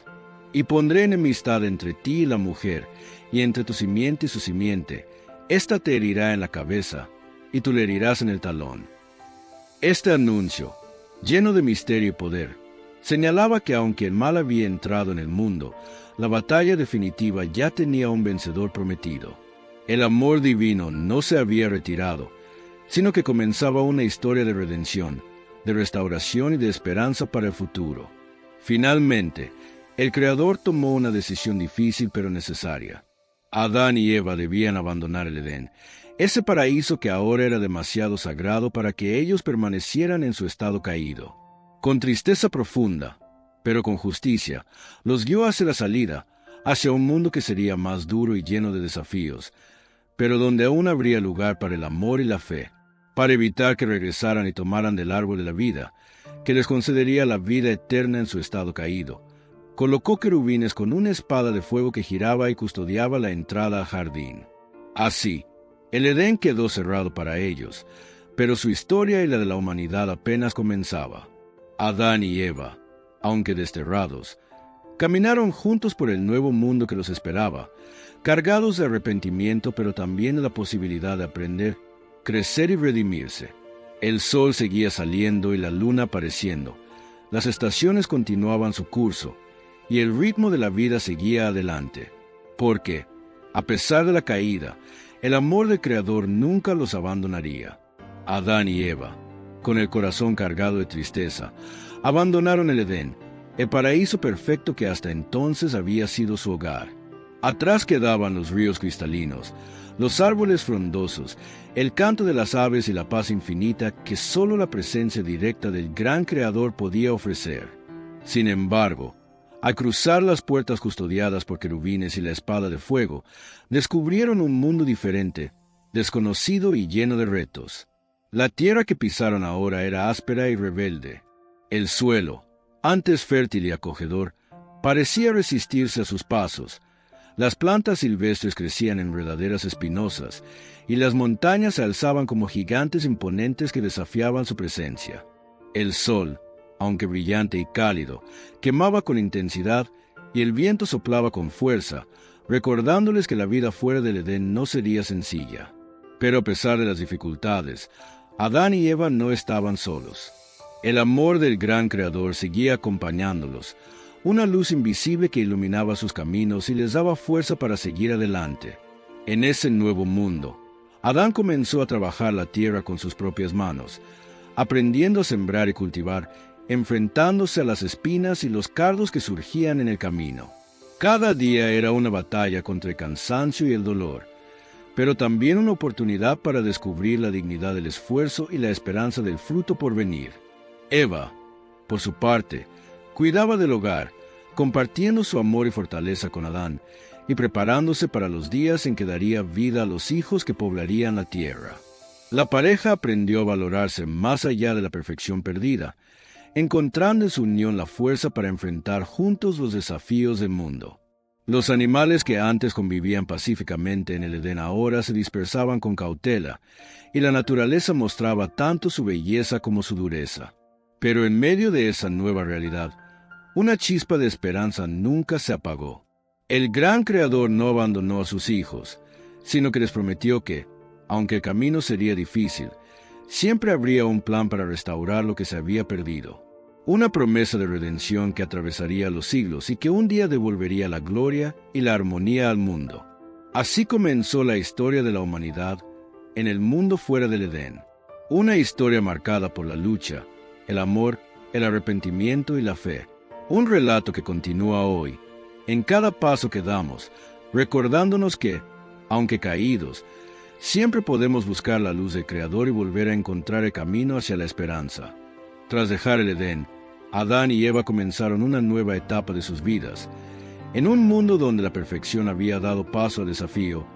«Y pondré enemistad entre ti y la mujer, y entre tu simiente y su simiente. Ésta te herirá en la cabeza, y tú le herirás en el talón». Este anuncio, lleno de misterio y poder, señalaba que aunque el mal había entrado en el mundo, la batalla definitiva ya tenía un vencedor prometido. El amor divino no se había retirado, sino que comenzaba una historia de redención, de restauración y de esperanza para el futuro. Finalmente, el Creador tomó una decisión difícil pero necesaria. Adán y Eva debían abandonar el Edén, ese paraíso que ahora era demasiado sagrado para que ellos permanecieran en su estado caído. Con tristeza profunda, pero con justicia, los guió hacia la salida, hacia un mundo que sería más duro y lleno de desafíos, pero donde aún habría lugar para el amor y la fe, para evitar que regresaran y tomaran del árbol de la vida, que les concedería la vida eterna en su estado caído. Colocó querubines con una espada de fuego que giraba y custodiaba la entrada al jardín. Así, el Edén quedó cerrado para ellos, pero su historia y la de la humanidad apenas comenzaba. Adán y Eva, aunque desterrados, Caminaron juntos por el nuevo mundo que los esperaba, cargados de arrepentimiento, pero también de la posibilidad de aprender, crecer y redimirse. El sol seguía saliendo y la luna apareciendo. Las estaciones continuaban su curso, y el ritmo de la vida seguía adelante. Porque, a pesar de la caída, el amor del Creador nunca los abandonaría. Adán y Eva, con el corazón cargado de tristeza, abandonaron el Edén, el paraíso perfecto que hasta entonces había sido su hogar. Atrás quedaban los ríos cristalinos, los árboles frondosos, el canto de las aves y la paz infinita que sólo la presencia directa del gran Creador podía ofrecer. Sin embargo, al cruzar las puertas custodiadas por querubines y la espada de fuego, descubrieron un mundo diferente, desconocido y lleno de retos. La tierra que pisaron ahora era áspera y rebelde. El suelo, antes fértil y acogedor, parecía resistirse a sus pasos. Las plantas silvestres crecían en enredaderas espinosas, y las montañas se alzaban como gigantes imponentes que desafiaban su presencia. El sol, aunque brillante y cálido, quemaba con intensidad, y el viento soplaba con fuerza, recordándoles que la vida fuera del Edén no sería sencilla. Pero a pesar de las dificultades, Adán y Eva no estaban solos. El amor del gran Creador seguía acompañándolos, una luz invisible que iluminaba sus caminos y les daba fuerza para seguir adelante. En ese nuevo mundo, Adán comenzó a trabajar la tierra con sus propias manos, aprendiendo a sembrar y cultivar, enfrentándose a las espinas y los cardos que surgían en el camino. Cada día era una batalla contra el cansancio y el dolor, pero también una oportunidad para descubrir la dignidad del esfuerzo y la esperanza del fruto por venir. Eva, por su parte, cuidaba del hogar, compartiendo su amor y fortaleza con Adán, y preparándose para los días en que daría vida a los hijos que poblarían la tierra. La pareja aprendió a valorarse más allá de la perfección perdida, encontrando en su unión la fuerza para enfrentar juntos los desafíos del mundo. Los animales que antes convivían pacíficamente en el Edén ahora se dispersaban con cautela, y la naturaleza mostraba tanto su belleza como su dureza. Pero en medio de esa nueva realidad, una chispa de esperanza nunca se apagó. El gran Creador no abandonó a sus hijos, sino que les prometió que, aunque el camino sería difícil, siempre habría un plan para restaurar lo que se había perdido. Una promesa de redención que atravesaría los siglos y que un día devolvería la gloria y la armonía al mundo. Así comenzó la historia de la humanidad en el mundo fuera del Edén. Una historia marcada por la lucha, el amor, el arrepentimiento y la fe. Un relato que continúa hoy, en cada paso que damos, recordándonos que, aunque caídos, siempre podemos buscar la luz del Creador y volver a encontrar el camino hacia la esperanza. Tras dejar el Edén, Adán y Eva comenzaron una nueva etapa de sus vidas, en un mundo donde la perfección había dado paso al desafío,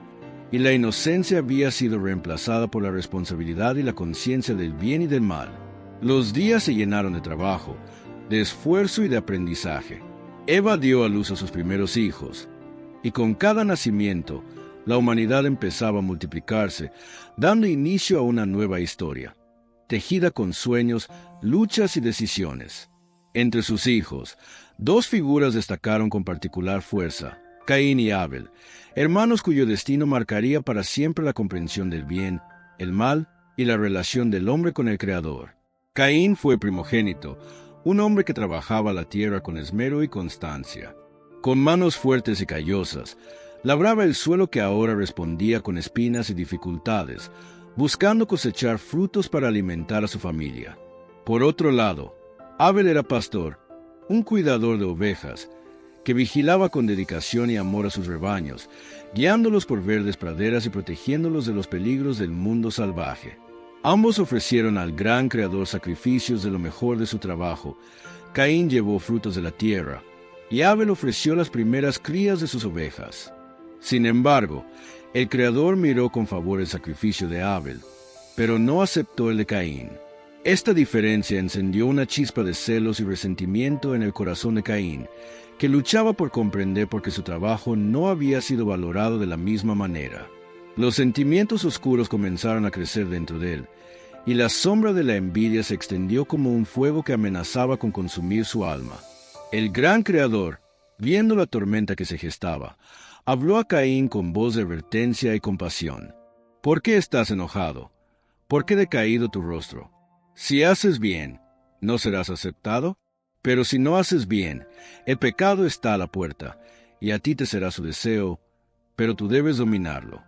y la inocencia había sido reemplazada por la responsabilidad y la conciencia del bien y del mal. Los días se llenaron de trabajo, de esfuerzo y de aprendizaje. Eva dio a luz a sus primeros hijos, y con cada nacimiento, la humanidad empezaba a multiplicarse, dando inicio a una nueva historia, tejida con sueños, luchas y decisiones. Entre sus hijos, dos figuras destacaron con particular fuerza: Caín y Abel, hermanos cuyo destino marcaría para siempre la comprensión del bien, el mal y la relación del hombre con el Creador. Caín fue primogénito, un hombre que trabajaba la tierra con esmero y constancia. Con manos fuertes y callosas, labraba el suelo que ahora respondía con espinas y dificultades, buscando cosechar frutos para alimentar a su familia. Por otro lado, Abel era pastor, un cuidador de ovejas, que vigilaba con dedicación y amor a sus rebaños, guiándolos por verdes praderas y protegiéndolos de los peligros del mundo salvaje. Ambos ofrecieron al gran Creador sacrificios de lo mejor de su trabajo. Caín llevó frutos de la tierra, y Abel ofreció las primeras crías de sus ovejas. Sin embargo, el Creador miró con favor el sacrificio de Abel, pero no aceptó el de Caín. Esta diferencia encendió una chispa de celos y resentimiento en el corazón de Caín, que luchaba por comprender por qué su trabajo no había sido valorado de la misma manera. Los sentimientos oscuros comenzaron a crecer dentro de él, y la sombra de la envidia se extendió como un fuego que amenazaba con consumir su alma. El gran Creador, Viendo la tormenta que se gestaba, habló a Caín con voz de advertencia y compasión. ¿Por qué estás enojado? ¿Por qué decaído tu rostro? Si haces bien, ¿no serás aceptado? Pero si no haces bien, el pecado está a la puerta, y a ti te será su deseo, pero tú debes dominarlo.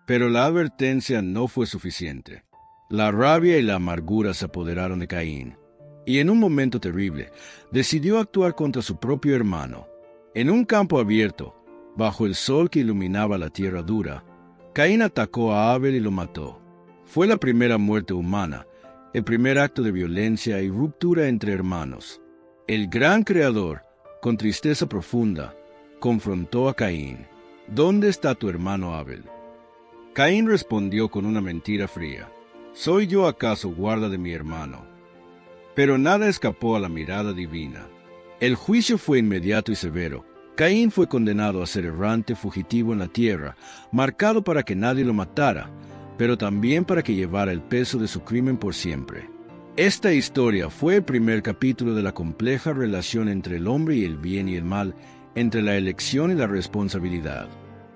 Pero la advertencia no fue suficiente. La rabia y la amargura se apoderaron de Caín, y en un momento terrible, decidió actuar contra su propio hermano. En un campo abierto, bajo el sol que iluminaba la tierra dura, Caín atacó a Abel y lo mató. Fue la primera muerte humana, el primer acto de violencia y ruptura entre hermanos. El gran Creador, con tristeza profunda, confrontó a Caín. ¿Dónde está tu hermano Abel? Caín respondió con una mentira fría. ¿Soy yo acaso guarda de mi hermano? Pero nada escapó a la mirada divina. El juicio fue inmediato y severo. Caín fue condenado a ser errante, fugitivo en la tierra, marcado para que nadie lo matara, pero también para que llevara el peso de su crimen por siempre. Esta historia fue el primer capítulo de la compleja relación entre el hombre y el bien y el mal, entre la elección y la responsabilidad.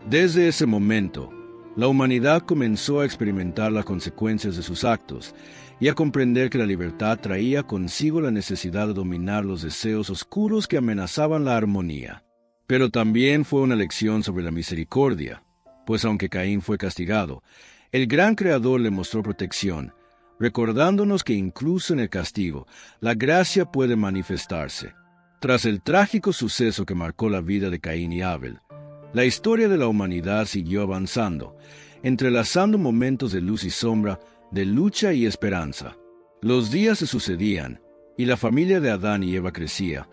Desde ese momento, la humanidad comenzó a experimentar las consecuencias de sus actos y a comprender que la libertad traía consigo la necesidad de dominar los deseos oscuros que amenazaban la armonía. Pero también fue una lección sobre la misericordia, pues aunque Caín fue castigado, el gran Creador le mostró protección, recordándonos que incluso en el castigo, la gracia puede manifestarse. Tras el trágico suceso que marcó la vida de Caín y Abel, la historia de la humanidad siguió avanzando, entrelazando momentos de luz y sombra, de lucha y esperanza. Los días se sucedían, y la familia de Adán y Eva crecía,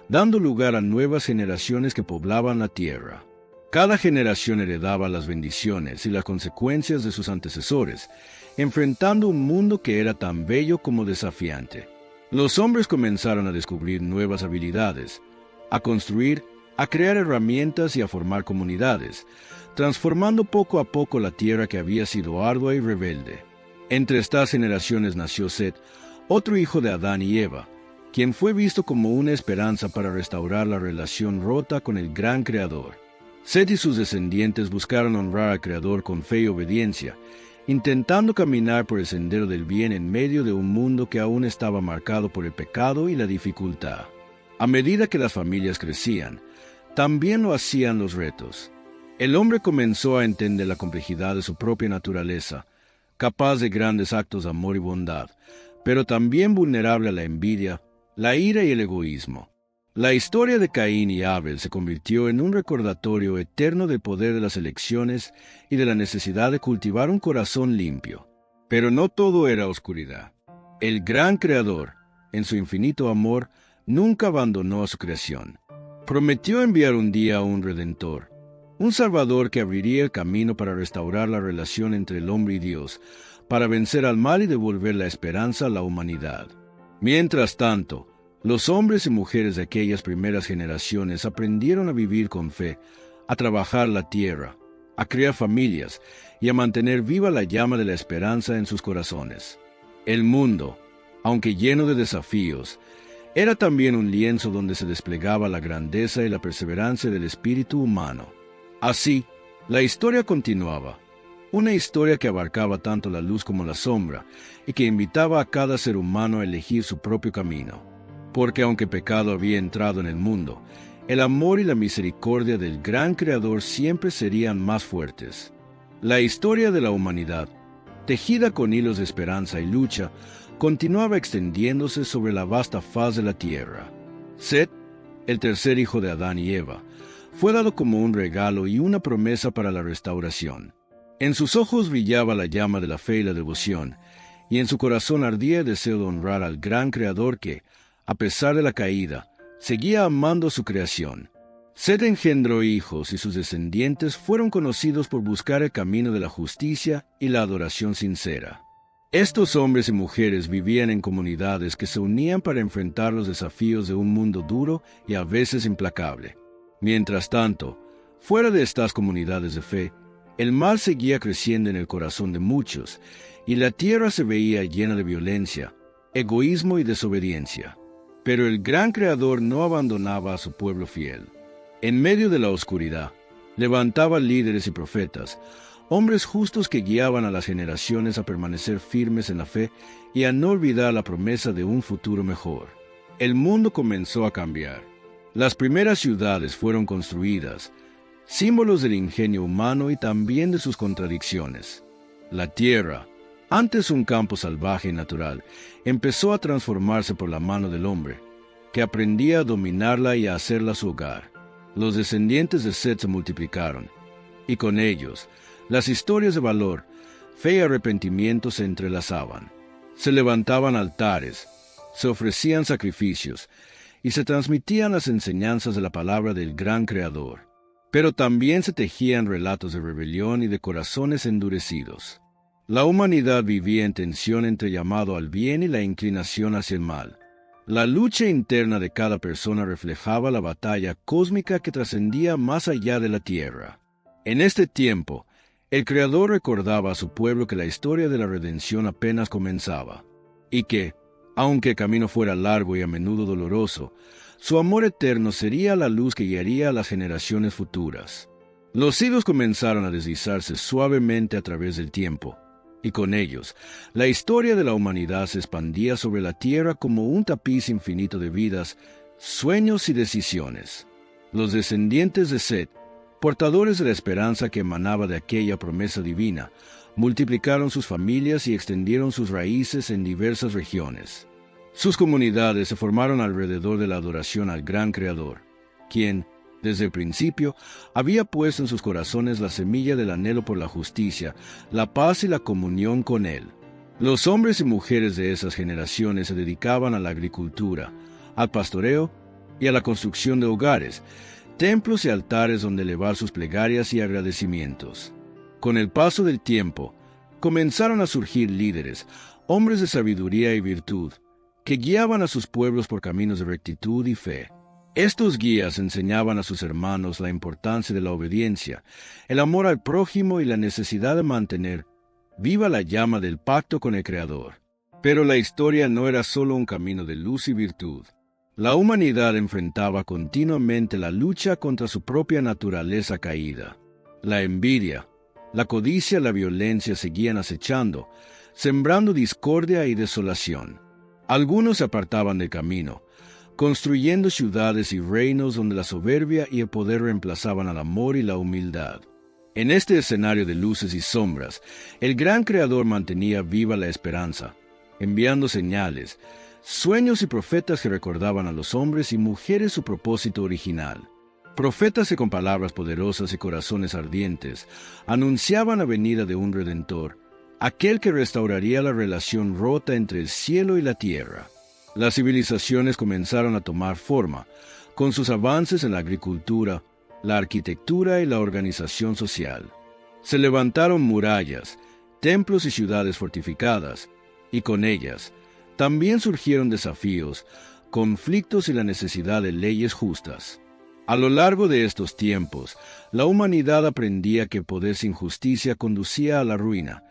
dando lugar a nuevas generaciones que poblaban la tierra. Cada generación heredaba las bendiciones y las consecuencias de sus antecesores, enfrentando un mundo que era tan bello como desafiante. Los hombres comenzaron a descubrir nuevas habilidades, a construir, a crear herramientas y a formar comunidades, transformando poco a poco la tierra que había sido ardua y rebelde. Entre estas generaciones nació Set, otro hijo de Adán y Eva, quien fue visto como una esperanza para restaurar la relación rota con el gran Creador. Set y sus descendientes buscaron honrar al Creador con fe y obediencia, intentando caminar por el sendero del bien en medio de un mundo que aún estaba marcado por el pecado y la dificultad. A medida que las familias crecían, también lo hacían los retos. El hombre comenzó a entender la complejidad de su propia naturaleza, capaz de grandes actos de amor y bondad, pero también vulnerable a la envidia, la ira y el egoísmo. La historia de Caín y Abel se convirtió en un recordatorio eterno del poder de las elecciones y de la necesidad de cultivar un corazón limpio. Pero no todo era oscuridad. El gran Creador, en su infinito amor, nunca abandonó a su creación. Prometió enviar un día a un Redentor, un Salvador que abriría el camino para restaurar la relación entre el hombre y Dios, para vencer al mal y devolver la esperanza a la humanidad. Mientras tanto, los hombres y mujeres de aquellas primeras generaciones aprendieron a vivir con fe, a trabajar la tierra, a crear familias y a mantener viva la llama de la esperanza en sus corazones. El mundo, aunque lleno de desafíos, era también un lienzo donde se desplegaba la grandeza y la perseverancia del espíritu humano. Así, la historia continuaba, una historia que abarcaba tanto la luz como la sombra y que invitaba a cada ser humano a elegir su propio camino. Porque aunque pecado había entrado en el mundo, el amor y la misericordia del gran Creador siempre serían más fuertes. La historia de la humanidad, tejida con hilos de esperanza y lucha, continuaba extendiéndose sobre la vasta faz de la tierra. Set, el tercer hijo de Adán y Eva, fue dado como un regalo y una promesa para la restauración. En sus ojos brillaba la llama de la fe y la devoción, y en su corazón ardía el deseo de honrar al gran Creador que, a pesar de la caída, seguía amando su creación. Set engendró hijos y sus descendientes fueron conocidos por buscar el camino de la justicia y la adoración sincera. Estos hombres y mujeres vivían en comunidades que se unían para enfrentar los desafíos de un mundo duro y a veces implacable. Mientras tanto, fuera de estas comunidades de fe, el mal seguía creciendo en el corazón de muchos, y la tierra se veía llena de violencia, egoísmo y desobediencia. Pero el gran Creador no abandonaba a su pueblo fiel. En medio de la oscuridad, levantaba líderes y profetas, hombres justos que guiaban a las generaciones a permanecer firmes en la fe y a no olvidar la promesa de un futuro mejor. El mundo comenzó a cambiar. Las primeras ciudades fueron construidas, símbolos del ingenio humano y también de sus contradicciones. La tierra, antes un campo salvaje y natural, empezó a transformarse por la mano del hombre, que aprendía a dominarla y a hacerla su hogar. Los descendientes de Set se multiplicaron, y con ellos, las historias de valor, fe y arrepentimiento se entrelazaban. Se levantaban altares, se ofrecían sacrificios, y se transmitían las enseñanzas de la palabra del gran Creador. Pero también se tejían relatos de rebelión y de corazones endurecidos. La humanidad vivía en tensión entre llamado al bien y la inclinación hacia el mal. La lucha interna de cada persona reflejaba la batalla cósmica que trascendía más allá de la tierra. En este tiempo, el Creador recordaba a su pueblo que la historia de la redención apenas comenzaba, y que, aunque el camino fuera largo y a menudo doloroso, su amor eterno sería la luz que guiaría a las generaciones futuras. Los hilos comenzaron a deslizarse suavemente a través del tiempo, y con ellos, la historia de la humanidad se expandía sobre la tierra como un tapiz infinito de vidas, sueños y decisiones. Los descendientes de Set, portadores de la esperanza que emanaba de aquella promesa divina, multiplicaron sus familias y extendieron sus raíces en diversas regiones. Sus comunidades se formaron alrededor de la adoración al gran Creador, quien, desde el principio, había puesto en sus corazones la semilla del anhelo por la justicia, la paz y la comunión con Él. Los hombres y mujeres de esas generaciones se dedicaban a la agricultura, al pastoreo y a la construcción de hogares, templos y altares donde elevar sus plegarias y agradecimientos. Con el paso del tiempo, comenzaron a surgir líderes, hombres de sabiduría y virtud, que guiaban a sus pueblos por caminos de rectitud y fe. Estos guías enseñaban a sus hermanos la importancia de la obediencia, el amor al prójimo y la necesidad de mantener viva la llama del pacto con el Creador. Pero la historia no era solo un camino de luz y virtud. La humanidad enfrentaba continuamente la lucha contra su propia naturaleza caída. La envidia, la codicia y la violencia seguían acechando, sembrando discordia y desolación. Algunos se apartaban del camino, construyendo ciudades y reinos donde la soberbia y el poder reemplazaban al amor y la humildad. En este escenario de luces y sombras, el gran Creador mantenía viva la esperanza, enviando señales, sueños y profetas que recordaban a los hombres y mujeres su propósito original. Profetas que con palabras poderosas y corazones ardientes anunciaban la venida de un Redentor, aquel que restauraría la relación rota entre el cielo y la tierra. Las civilizaciones comenzaron a tomar forma, con sus avances en la agricultura, la arquitectura y la organización social. Se levantaron murallas, templos y ciudades fortificadas, y con ellas también surgieron desafíos, conflictos y la necesidad de leyes justas. A lo largo de estos tiempos, la humanidad aprendía que el poder sin justicia conducía a la ruina,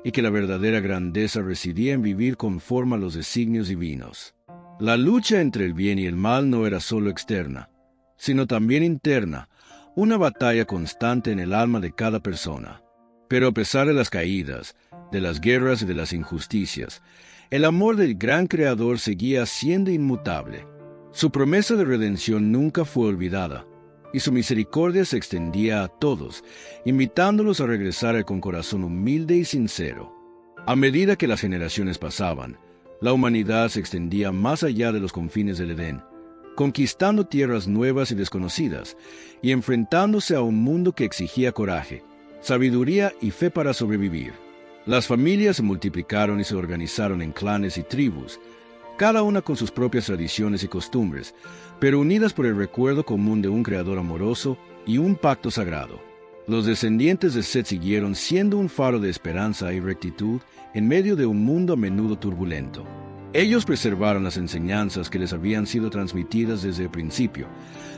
y que la verdadera grandeza residía en vivir conforme a los designios divinos. La lucha entre el bien y el mal no era solo externa, sino también interna, una batalla constante en el alma de cada persona. Pero a pesar de las caídas, de las guerras y de las injusticias, el amor del gran Creador seguía siendo inmutable. Su promesa de redención nunca fue olvidada, y su misericordia se extendía a todos, invitándolos a regresar con corazón humilde y sincero. A medida que las generaciones pasaban, la humanidad se extendía más allá de los confines del Edén, conquistando tierras nuevas y desconocidas, y enfrentándose a un mundo que exigía coraje, sabiduría y fe para sobrevivir. Las familias se multiplicaron y se organizaron en clanes y tribus, cada una con sus propias tradiciones y costumbres, pero unidas por el recuerdo común de un Creador amoroso y un pacto sagrado. Los descendientes de Set siguieron siendo un faro de esperanza y rectitud en medio de un mundo a menudo turbulento. Ellos preservaron las enseñanzas que les habían sido transmitidas desde el principio,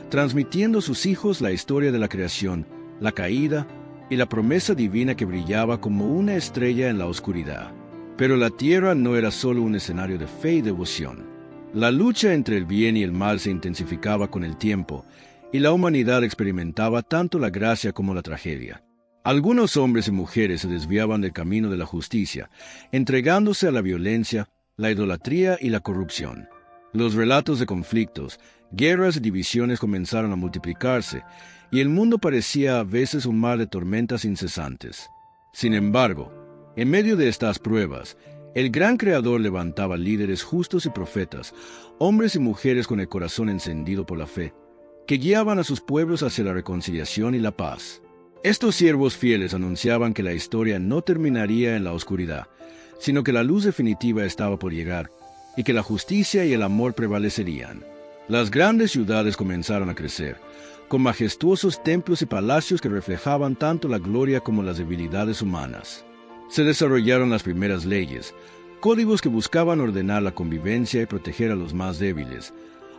transmitiendo a sus hijos la historia de la creación, la caída y la promesa divina que brillaba como una estrella en la oscuridad. Pero la tierra no era solo un escenario de fe y devoción. La lucha entre el bien y el mal se intensificaba con el tiempo, y la humanidad experimentaba tanto la gracia como la tragedia. Algunos hombres y mujeres se desviaban del camino de la justicia, entregándose a la violencia, la idolatría y la corrupción. Los relatos de conflictos, guerras y divisiones comenzaron a multiplicarse, y el mundo parecía a veces un mar de tormentas incesantes. Sin embargo, en medio de estas pruebas, el gran Creador levantaba líderes justos y profetas, hombres y mujeres con el corazón encendido por la fe, que guiaban a sus pueblos hacia la reconciliación y la paz. Estos siervos fieles anunciaban que la historia no terminaría en la oscuridad, sino que la luz definitiva estaba por llegar, y que la justicia y el amor prevalecerían. Las grandes ciudades comenzaron a crecer, con majestuosos templos y palacios que reflejaban tanto la gloria como las debilidades humanas. Se desarrollaron las primeras leyes, códigos que buscaban ordenar la convivencia y proteger a los más débiles,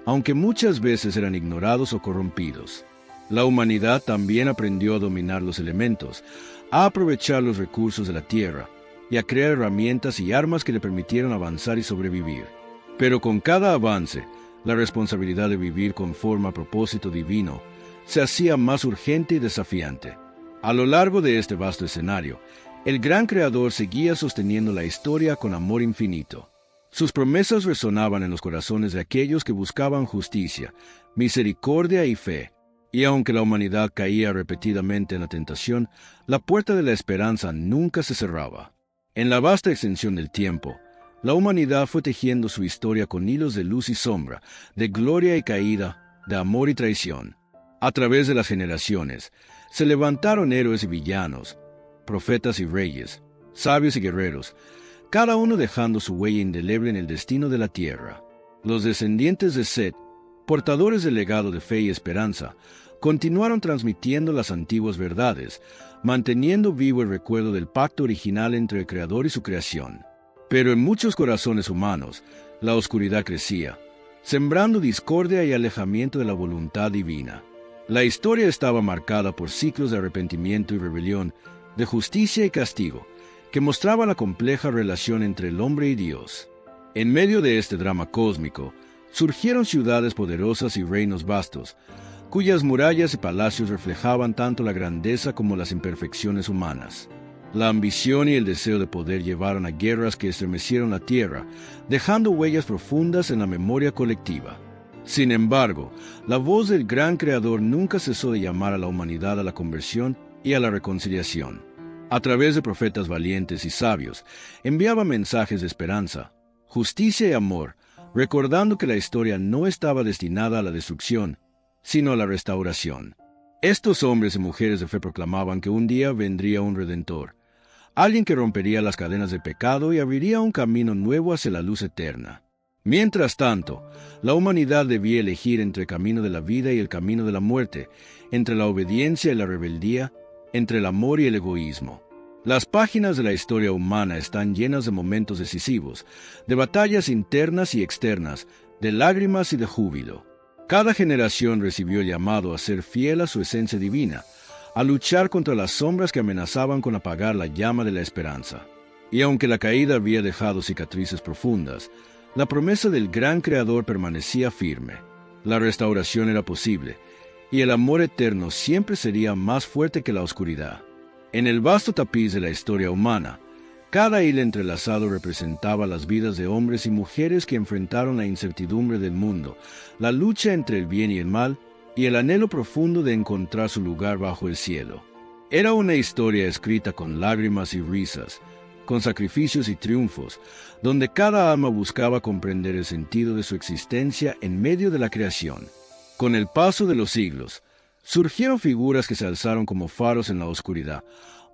aunque muchas veces eran ignorados o corrompidos. La humanidad también aprendió a dominar los elementos, a aprovechar los recursos de la tierra y a crear herramientas y armas que le permitieron avanzar y sobrevivir. Pero con cada avance, la responsabilidad de vivir conforme a propósito divino se hacía más urgente y desafiante. A lo largo de este vasto escenario, el gran Creador seguía sosteniendo la historia con amor infinito. Sus promesas resonaban en los corazones de aquellos que buscaban justicia, misericordia y fe. Y aunque la humanidad caía repetidamente en la tentación, la puerta de la esperanza nunca se cerraba. En la vasta extensión del tiempo, la humanidad fue tejiendo su historia con hilos de luz y sombra, de gloria y caída, de amor y traición. A través de las generaciones, se levantaron héroes y villanos, profetas y reyes, sabios y guerreros, cada uno dejando su huella indeleble en el destino de la tierra. Los descendientes de Set, portadores del legado de fe y esperanza, continuaron transmitiendo las antiguas verdades, manteniendo vivo el recuerdo del pacto original entre el Creador y su creación. Pero en muchos corazones humanos, la oscuridad crecía, sembrando discordia y alejamiento de la voluntad divina. La historia estaba marcada por ciclos de arrepentimiento y rebelión, de justicia y castigo, que mostraba la compleja relación entre el hombre y Dios. En medio de este drama cósmico, surgieron ciudades poderosas y reinos vastos, cuyas murallas y palacios reflejaban tanto la grandeza como las imperfecciones humanas. La ambición y el deseo de poder llevaron a guerras que estremecieron la tierra, dejando huellas profundas en la memoria colectiva. Sin embargo, la voz del gran Creador nunca cesó de llamar a la humanidad a la conversión y a la reconciliación. A través de profetas valientes y sabios, enviaba mensajes de esperanza, justicia y amor, recordando que la historia no estaba destinada a la destrucción, sino a la restauración. Estos hombres y mujeres de fe proclamaban que un día vendría un Redentor, alguien que rompería las cadenas del pecado y abriría un camino nuevo hacia la luz eterna. Mientras tanto, la humanidad debía elegir entre el camino de la vida y el camino de la muerte, entre la obediencia y la rebeldía, entre el amor y el egoísmo. Las páginas de la historia humana están llenas de momentos decisivos, de batallas internas y externas, de lágrimas y de júbilo. Cada generación recibió el llamado a ser fiel a su esencia divina, a luchar contra las sombras que amenazaban con apagar la llama de la esperanza. Y aunque la caída había dejado cicatrices profundas, la promesa del gran Creador permanecía firme. La restauración era posible, y el amor eterno siempre sería más fuerte que la oscuridad. En el vasto tapiz de la historia humana, cada hilo entrelazado representaba las vidas de hombres y mujeres que enfrentaron la incertidumbre del mundo, la lucha entre el bien y el mal, y el anhelo profundo de encontrar su lugar bajo el cielo. Era una historia escrita con lágrimas y risas, con sacrificios y triunfos, donde cada alma buscaba comprender el sentido de su existencia en medio de la creación. Con el paso de los siglos, surgieron figuras que se alzaron como faros en la oscuridad,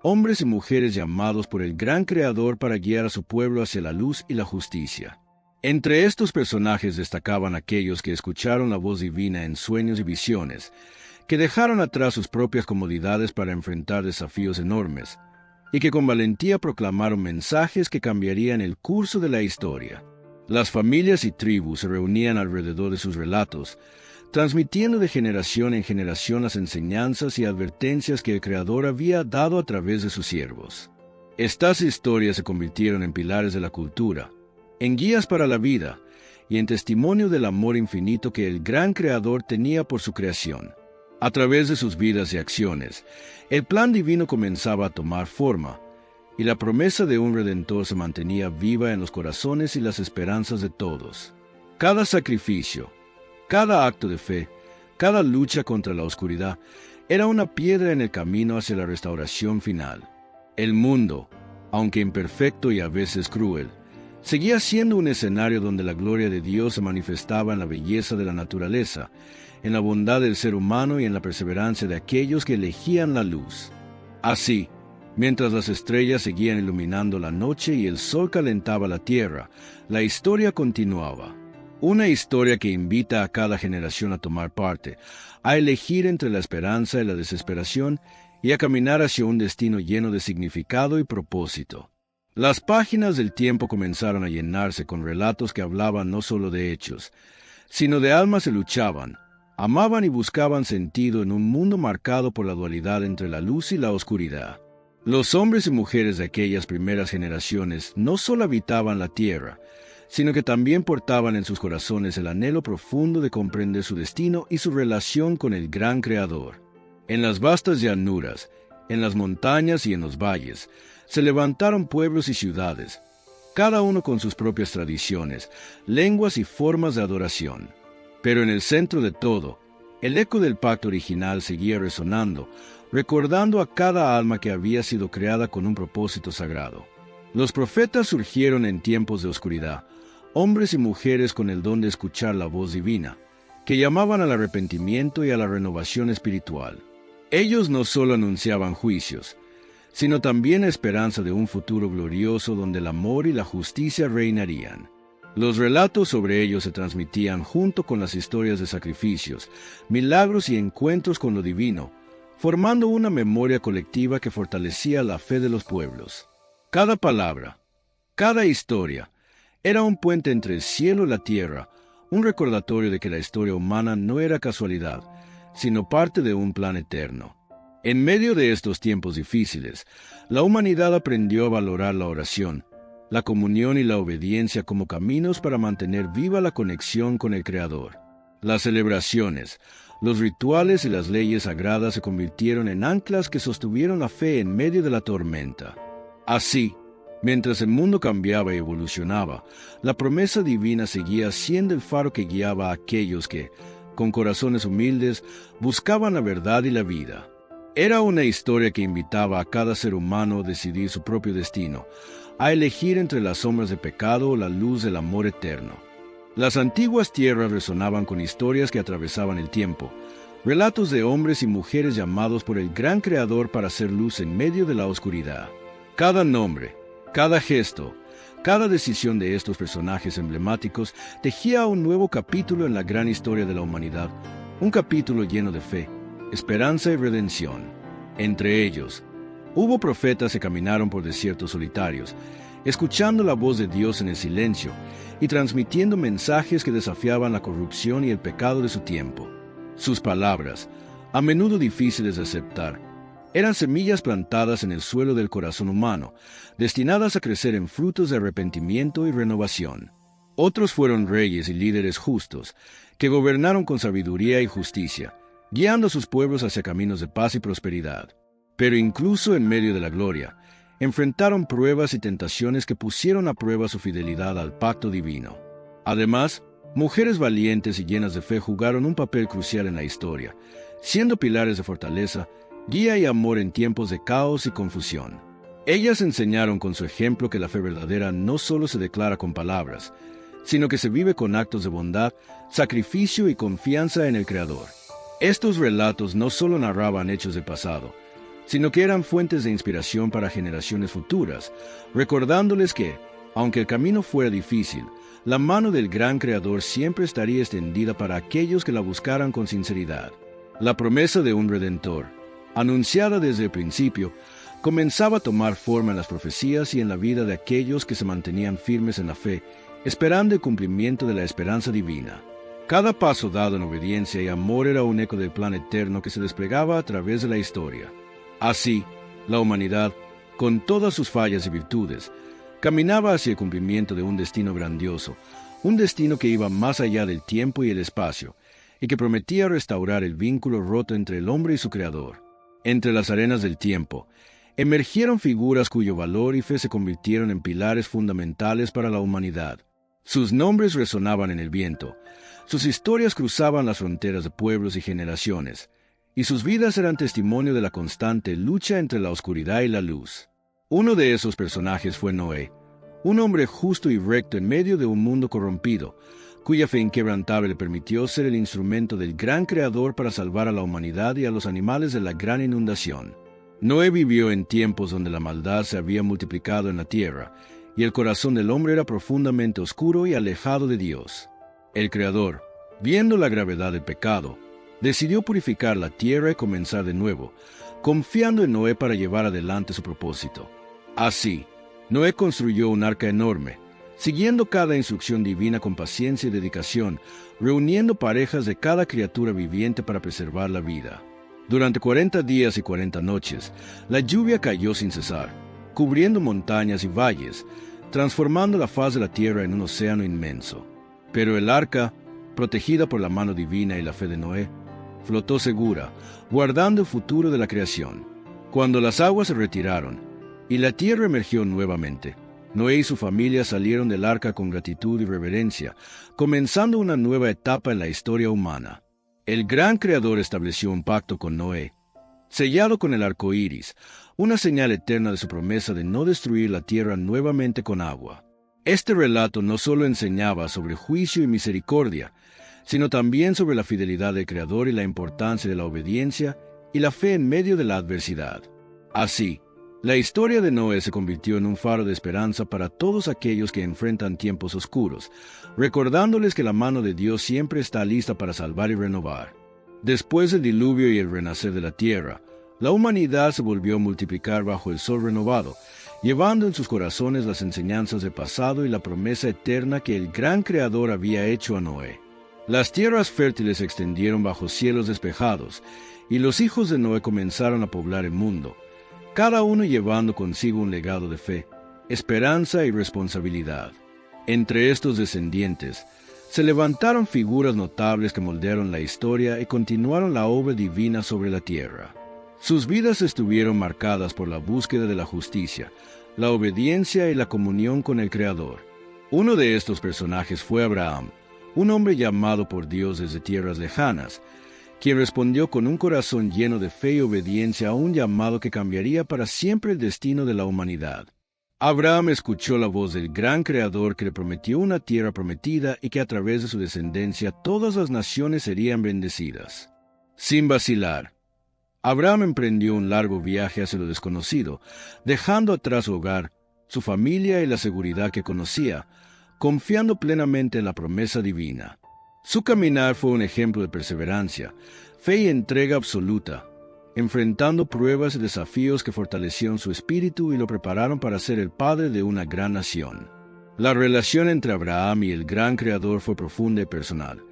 hombres y mujeres llamados por el gran Creador para guiar a su pueblo hacia la luz y la justicia. Entre estos personajes destacaban aquellos que escucharon la voz divina en sueños y visiones, que dejaron atrás sus propias comodidades para enfrentar desafíos enormes, y que con valentía proclamaron mensajes que cambiarían el curso de la historia. Las familias y tribus se reunían alrededor de sus relatos, transmitiendo de generación en generación las enseñanzas y advertencias que el Creador había dado a través de sus siervos. Estas historias se convirtieron en pilares de la cultura, en guías para la vida y en testimonio del amor infinito que el gran Creador tenía por su creación. A través de sus vidas y acciones, el plan divino comenzaba a tomar forma, y la promesa de un Redentor se mantenía viva en los corazones y las esperanzas de todos. Cada sacrificio, cada acto de fe, cada lucha contra la oscuridad, era una piedra en el camino hacia la restauración final. El mundo, aunque imperfecto y a veces cruel, seguía siendo un escenario donde la gloria de Dios se manifestaba en la belleza de la naturaleza, en la bondad del ser humano y en la perseverancia de aquellos que elegían la luz. Así, mientras las estrellas seguían iluminando la noche y el sol calentaba la tierra, la historia continuaba. Una historia que invita a cada generación a tomar parte, a elegir entre la esperanza y la desesperación y a caminar hacia un destino lleno de significado y propósito. Las páginas del tiempo comenzaron a llenarse con relatos que hablaban no solo de hechos, sino de almas que luchaban, amaban y buscaban sentido en un mundo marcado por la dualidad entre la luz y la oscuridad. Los hombres y mujeres de aquellas primeras generaciones no solo habitaban la tierra, sino que también portaban en sus corazones el anhelo profundo de comprender su destino y su relación con el gran Creador. En las vastas llanuras, en las montañas y en los valles, se levantaron pueblos y ciudades, cada uno con sus propias tradiciones, lenguas y formas de adoración. Pero en el centro de todo, el eco del pacto original seguía resonando, recordando a cada alma que había sido creada con un propósito sagrado. Los profetas surgieron en tiempos de oscuridad, hombres y mujeres con el don de escuchar la voz divina, que llamaban al arrepentimiento y a la renovación espiritual. Ellos no solo anunciaban juicios, sino también la esperanza de un futuro glorioso donde el amor y la justicia reinarían. Los relatos sobre ellos se transmitían junto con las historias de sacrificios, milagros y encuentros con lo divino, formando una memoria colectiva que fortalecía la fe de los pueblos. Cada palabra, cada historia, era un puente entre el cielo y la tierra, un recordatorio de que la historia humana no era casualidad, sino parte de un plan eterno. En medio de estos tiempos difíciles, la humanidad aprendió a valorar la oración, la comunión y la obediencia como caminos para mantener viva la conexión con el Creador. Las celebraciones, los rituales y las leyes sagradas se convirtieron en anclas que sostuvieron la fe en medio de la tormenta. Así, mientras el mundo cambiaba y evolucionaba, la promesa divina seguía siendo el faro que guiaba a aquellos que, con corazones humildes, buscaban la verdad y la vida. Era una historia que invitaba a cada ser humano a decidir su propio destino, a elegir entre las sombras de pecado o la luz del amor eterno. Las antiguas tierras resonaban con historias que atravesaban el tiempo, relatos de hombres y mujeres llamados por el gran Creador para hacer luz en medio de la oscuridad. Cada nombre, cada gesto, cada decisión de estos personajes emblemáticos tejía un nuevo capítulo en la gran historia de la humanidad, un capítulo lleno de fe, esperanza y redención. Entre ellos, hubo profetas que caminaron por desiertos solitarios, escuchando la voz de Dios en el silencio y transmitiendo mensajes que desafiaban la corrupción y el pecado de su tiempo. Sus palabras, a menudo difíciles de aceptar, eran semillas plantadas en el suelo del corazón humano, destinadas a crecer en frutos de arrepentimiento y renovación. Otros fueron reyes y líderes justos, que gobernaron con sabiduría y justicia, guiando a sus pueblos hacia caminos de paz y prosperidad. Pero incluso en medio de la gloria, enfrentaron pruebas y tentaciones que pusieron a prueba su fidelidad al pacto divino. Además, mujeres valientes y llenas de fe jugaron un papel crucial en la historia, siendo pilares de fortaleza, guía y amor en tiempos de caos y confusión. Ellas enseñaron con su ejemplo que la fe verdadera no solo se declara con palabras, sino que se vive con actos de bondad, sacrificio y confianza en el Creador. Estos relatos no solo narraban hechos del pasado, sino que eran fuentes de inspiración para generaciones futuras, recordándoles que, aunque el camino fuera difícil, la mano del gran Creador siempre estaría extendida para aquellos que la buscaran con sinceridad. La promesa de un Redentor, anunciada desde el principio, comenzaba a tomar forma en las profecías y en la vida de aquellos que se mantenían firmes en la fe, esperando el cumplimiento de la esperanza divina. Cada paso dado en obediencia y amor era un eco del plan eterno que se desplegaba a través de la historia. Así, la humanidad, con todas sus fallas y virtudes, caminaba hacia el cumplimiento de un destino grandioso, un destino que iba más allá del tiempo y el espacio, y que prometía restaurar el vínculo roto entre el hombre y su Creador. Entre las arenas del tiempo, emergieron figuras cuyo valor y fe se convirtieron en pilares fundamentales para la humanidad. Sus nombres resonaban en el viento, sus historias cruzaban las fronteras de pueblos y generaciones, y sus vidas eran testimonio de la constante lucha entre la oscuridad y la luz. Uno de esos personajes fue Noé, un hombre justo y recto en medio de un mundo corrompido, cuya fe inquebrantable le permitió ser el instrumento del gran Creador para salvar a la humanidad y a los animales de la gran inundación. Noé vivió en tiempos donde la maldad se había multiplicado en la tierra, y el corazón del hombre era profundamente oscuro y alejado de Dios. El Creador, viendo la gravedad del pecado, decidió purificar la tierra y comenzar de nuevo, confiando en Noé para llevar adelante su propósito. Así, Noé construyó un arca enorme, siguiendo cada instrucción divina con paciencia y dedicación, reuniendo parejas de cada criatura viviente para preservar la vida. Durante 40 días y 40 noches, la lluvia cayó sin cesar, cubriendo montañas y valles, transformando la faz de la tierra en un océano inmenso. Pero el arca, protegida por la mano divina y la fe de Noé, flotó segura, guardando el futuro de la creación. Cuando las aguas se retiraron y la tierra emergió nuevamente, Noé y su familia salieron del arca con gratitud y reverencia, comenzando una nueva etapa en la historia humana. El gran Creador estableció un pacto con Noé, sellado con el arco iris, una señal eterna de su promesa de no destruir la tierra nuevamente con agua. Este relato no solo enseñaba sobre juicio y misericordia, sino también sobre la fidelidad del Creador y la importancia de la obediencia y la fe en medio de la adversidad. Así, la historia de Noé se convirtió en un faro de esperanza para todos aquellos que enfrentan tiempos oscuros, recordándoles que la mano de Dios siempre está lista para salvar y renovar. Después del diluvio y el renacer de la tierra, la humanidad se volvió a multiplicar bajo el sol renovado, llevando en sus corazones las enseñanzas del pasado y la promesa eterna que el gran Creador había hecho a Noé. Las tierras fértiles se extendieron bajo cielos despejados, y los hijos de Noé comenzaron a poblar el mundo, cada uno llevando consigo un legado de fe, esperanza y responsabilidad. Entre estos descendientes, se levantaron figuras notables que moldearon la historia y continuaron la obra divina sobre la tierra. Sus vidas estuvieron marcadas por la búsqueda de la justicia, la obediencia y la comunión con el Creador. Uno de estos personajes fue Abraham, un hombre llamado por Dios desde tierras lejanas, quien respondió con un corazón lleno de fe y obediencia a un llamado que cambiaría para siempre el destino de la humanidad. Abraham escuchó la voz del gran Creador que le prometió una tierra prometida y que a través de su descendencia todas las naciones serían bendecidas. Sin vacilar, Abraham emprendió un largo viaje hacia lo desconocido, dejando atrás su hogar, su familia y la seguridad que conocía, confiando plenamente en la promesa divina. Su caminar fue un ejemplo de perseverancia, fe y entrega absoluta, enfrentando pruebas y desafíos que fortalecieron su espíritu y lo prepararon para ser el padre de una gran nación. La relación entre Abraham y el gran Creador fue profunda y personal.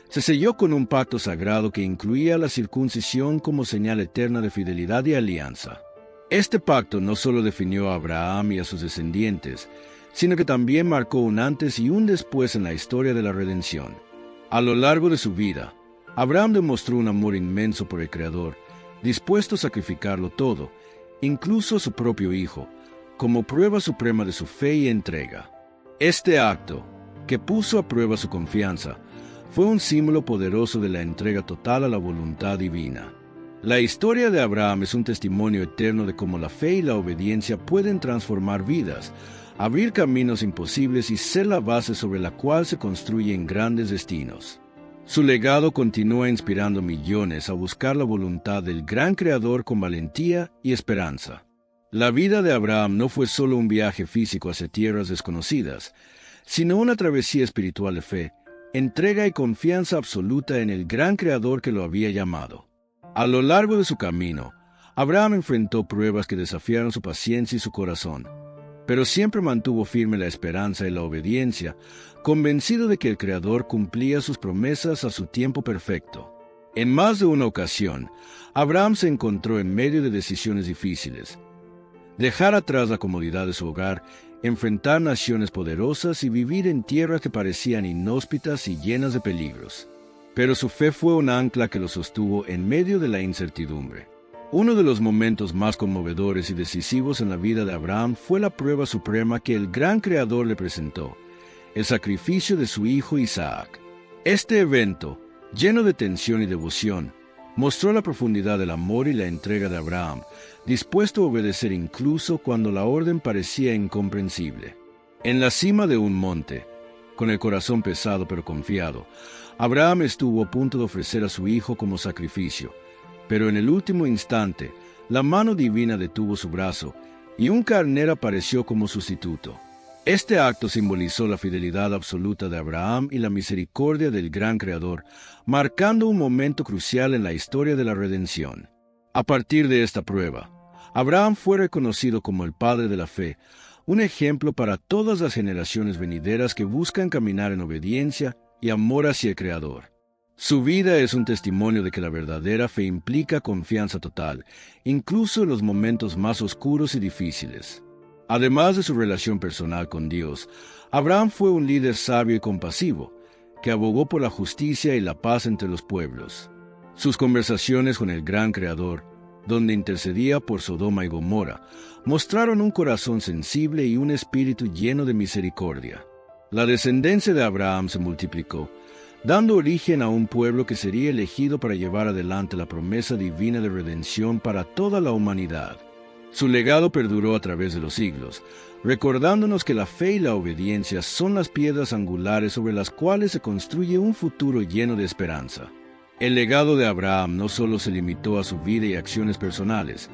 Se selló con un pacto sagrado que incluía la circuncisión como señal eterna de fidelidad y alianza. Este pacto no solo definió a Abraham y a sus descendientes, sino que también marcó un antes y un después en la historia de la redención. A lo largo de su vida, Abraham demostró un amor inmenso por el Creador, dispuesto a sacrificarlo todo, incluso a su propio hijo, como prueba suprema de su fe y entrega. Este acto, que puso a prueba su confianza, fue un símbolo poderoso de la entrega total a la voluntad divina. La historia de Abraham es un testimonio eterno de cómo la fe y la obediencia pueden transformar vidas, abrir caminos imposibles y ser la base sobre la cual se construyen grandes destinos. Su legado continúa inspirando millones a buscar la voluntad del gran Creador con valentía y esperanza. La vida de Abraham no fue solo un viaje físico hacia tierras desconocidas, sino una travesía espiritual de fe, entrega y confianza absoluta en el gran Creador que lo había llamado. A lo largo de su camino, Abraham enfrentó pruebas que desafiaron su paciencia y su corazón, pero siempre mantuvo firme la esperanza y la obediencia, convencido de que el Creador cumplía sus promesas a su tiempo perfecto. En más de una ocasión, Abraham se encontró en medio de decisiones difíciles. Dejar atrás la comodidad de su hogar, enfrentar naciones poderosas y vivir en tierras que parecían inhóspitas y llenas de peligros. pero su fe fue un ancla que lo sostuvo en medio de la incertidumbre. Uno de los momentos más conmovedores y decisivos en la vida de Abraham fue la prueba suprema que el gran Creador le presentó, el sacrificio de su hijo Isaac. Este evento, lleno de tensión y devoción, mostró la profundidad del amor y la entrega de Abraham, dispuesto a obedecer incluso cuando la orden parecía incomprensible. En la cima de un monte, con el corazón pesado pero confiado, Abraham estuvo a punto de ofrecer a su hijo como sacrificio, pero en el último instante, la mano divina detuvo su brazo y un carnero apareció como sustituto. Este acto simbolizó la fidelidad absoluta de Abraham y la misericordia del gran Creador, marcando un momento crucial en la historia de la redención. A partir de esta prueba, Abraham fue reconocido como el padre de la fe, un ejemplo para todas las generaciones venideras que buscan caminar en obediencia y amor hacia el Creador. Su vida es un testimonio de que la verdadera fe implica confianza total, incluso en los momentos más oscuros y difíciles. Además de su relación personal con Dios, Abraham fue un líder sabio y compasivo, que abogó por la justicia y la paz entre los pueblos. Sus conversaciones con el gran Creador, donde intercedía por Sodoma y Gomorra, mostraron un corazón sensible y un espíritu lleno de misericordia. La descendencia de Abraham se multiplicó, dando origen a un pueblo que sería elegido para llevar adelante la promesa divina de redención para toda la humanidad. Su legado perduró a través de los siglos, recordándonos que la fe y la obediencia son las piedras angulares sobre las cuales se construye un futuro lleno de esperanza. El legado de Abraham no solo se limitó a su vida y acciones personales,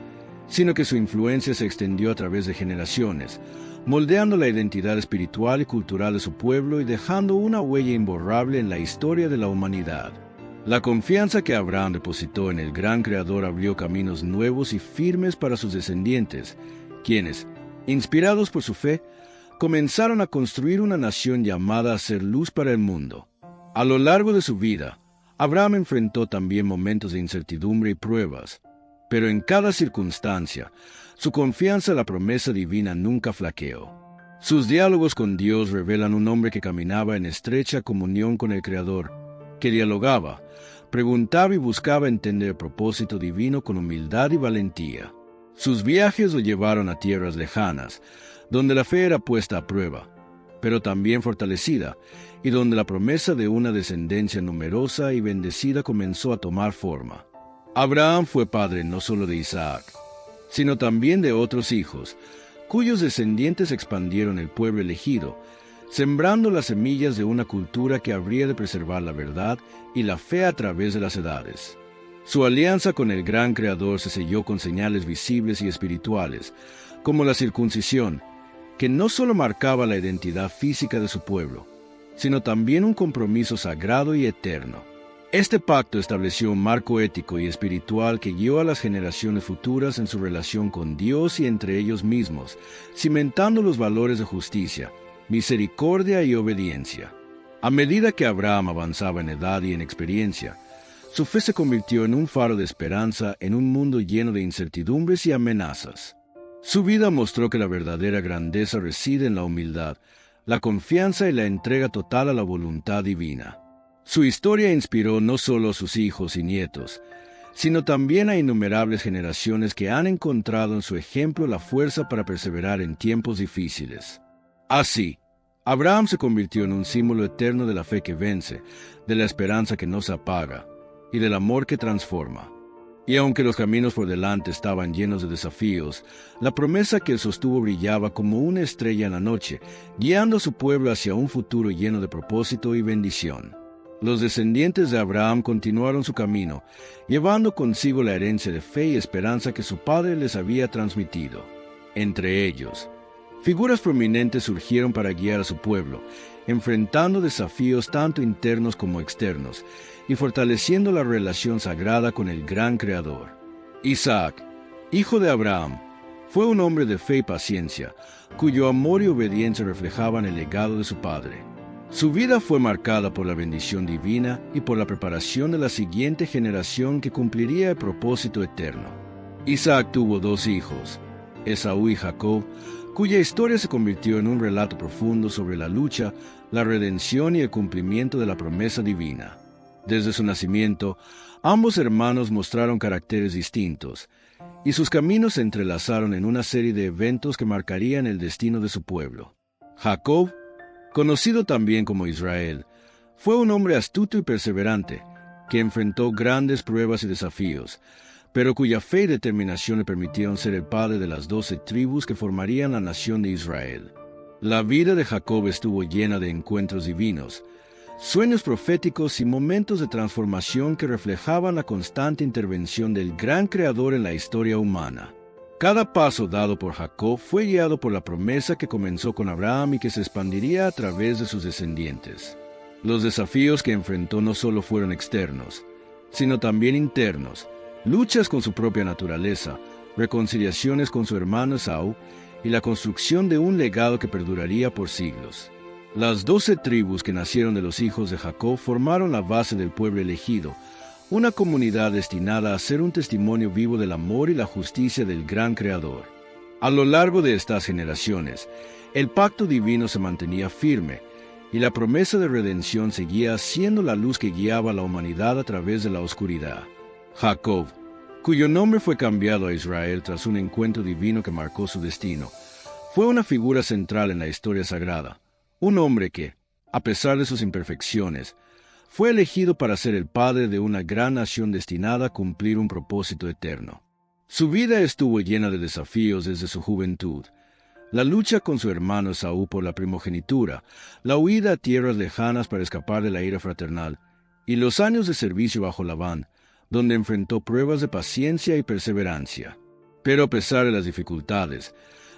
sino que su influencia se extendió a través de generaciones, moldeando la identidad espiritual y cultural de su pueblo y dejando una huella imborrable en la historia de la humanidad. La confianza que Abraham depositó en el gran Creador abrió caminos nuevos y firmes para sus descendientes, quienes, inspirados por su fe, comenzaron a construir una nación llamada a ser luz para el mundo. A lo largo de su vida, Abraham enfrentó también momentos de incertidumbre y pruebas, pero en cada circunstancia, su confianza en la promesa divina nunca flaqueó. Sus diálogos con Dios revelan un hombre que caminaba en estrecha comunión con el Creador, que dialogaba, preguntaba y buscaba entender el propósito divino con humildad y valentía. Sus viajes lo llevaron a tierras lejanas, donde la fe era puesta a prueba, pero también fortalecida, y donde la promesa de una descendencia numerosa y bendecida comenzó a tomar forma. Abraham fue padre no solo de Isaac, sino también de otros hijos, cuyos descendientes expandieron el pueblo elegido, sembrando las semillas de una cultura que habría de preservar la verdad y la fe a través de las edades. Su alianza con el gran Creador se selló con señales visibles y espirituales, como la circuncisión, que no solo marcaba la identidad física de su pueblo, sino también un compromiso sagrado y eterno. Este pacto estableció un marco ético y espiritual que guió a las generaciones futuras en su relación con Dios y entre ellos mismos, cimentando los valores de justicia, misericordia y obediencia. A medida que Abraham avanzaba en edad y en experiencia, su fe se convirtió en un faro de esperanza en un mundo lleno de incertidumbres y amenazas. Su vida mostró que la verdadera grandeza reside en la humildad, la confianza y la entrega total a la voluntad divina. Su historia inspiró no solo a sus hijos y nietos, sino también a innumerables generaciones que han encontrado en su ejemplo la fuerza para perseverar en tiempos difíciles. Así, Abraham se convirtió en un símbolo eterno de la fe que vence, de la esperanza que no se apaga y del amor que transforma. Y aunque los caminos por delante estaban llenos de desafíos, la promesa que él sostuvo brillaba como una estrella en la noche, guiando a su pueblo hacia un futuro lleno de propósito y bendición. Los descendientes de Abraham continuaron su camino, llevando consigo la herencia de fe y esperanza que su padre les había transmitido. Entre ellos, figuras prominentes surgieron para guiar a su pueblo, enfrentando desafíos tanto internos como externos, y fortaleciendo la relación sagrada con el gran Creador. Isaac, hijo de Abraham, fue un hombre de fe y paciencia, cuyo amor y obediencia reflejaban el legado de su padre. Su vida fue marcada por la bendición divina y por la preparación de la siguiente generación que cumpliría el propósito eterno. Isaac tuvo 2 hijos, Esaú y Jacob, cuya historia se convirtió en un relato profundo sobre la lucha, la redención y el cumplimiento de la promesa divina. Desde su nacimiento, ambos hermanos mostraron caracteres distintos, y sus caminos se entrelazaron en una serie de eventos que marcarían el destino de su pueblo. Jacob, conocido también como Israel, fue un hombre astuto y perseverante, que enfrentó grandes pruebas y desafíos, pero cuya fe y determinación le permitieron ser el padre de las 12 tribus que formarían la nación de Israel. La vida de Jacob estuvo llena de encuentros divinos, sueños proféticos y momentos de transformación que reflejaban la constante intervención del gran Creador en la historia humana. Cada paso dado por Jacob fue guiado por la promesa que comenzó con Abraham y que se expandiría a través de sus descendientes. Los desafíos que enfrentó no solo fueron externos, sino también internos, luchas con su propia naturaleza, reconciliaciones con su hermano Esaú y la construcción de un legado que perduraría por siglos. Las 12 tribus que nacieron de los hijos de Jacob formaron la base del pueblo elegido, una comunidad destinada a ser un testimonio vivo del amor y la justicia del gran Creador. A lo largo de estas generaciones, el pacto divino se mantenía firme, y la promesa de redención seguía siendo la luz que guiaba a la humanidad a través de la oscuridad. Jacob, cuyo nombre fue cambiado a Israel tras un encuentro divino que marcó su destino, fue una figura central en la historia sagrada, un hombre que, a pesar de sus imperfecciones, fue elegido para ser el padre de una gran nación destinada a cumplir un propósito eterno. Su vida estuvo llena de desafíos desde su juventud. La lucha con su hermano Esaú por la primogenitura, la huida a tierras lejanas para escapar de la ira fraternal, y los años de servicio bajo Labán, donde enfrentó pruebas de paciencia y perseverancia. Pero a pesar de las dificultades,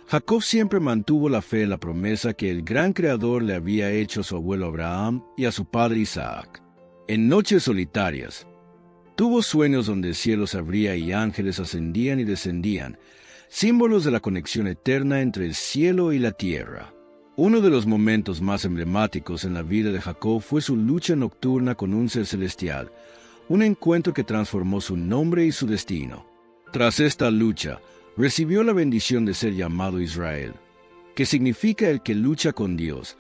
Jacob siempre mantuvo la fe en la promesa que el gran Creador le había hecho a su abuelo Abraham y a su padre Isaac. En noches solitarias, tuvo sueños donde el cielo se abría y ángeles ascendían y descendían, símbolos de la conexión eterna entre el cielo y la tierra. Uno de los momentos más emblemáticos en la vida de Jacob fue su lucha nocturna con un ser celestial, un encuentro que transformó su nombre y su destino. Tras esta lucha, recibió la bendición de ser llamado Israel, que significa el que lucha con Dios,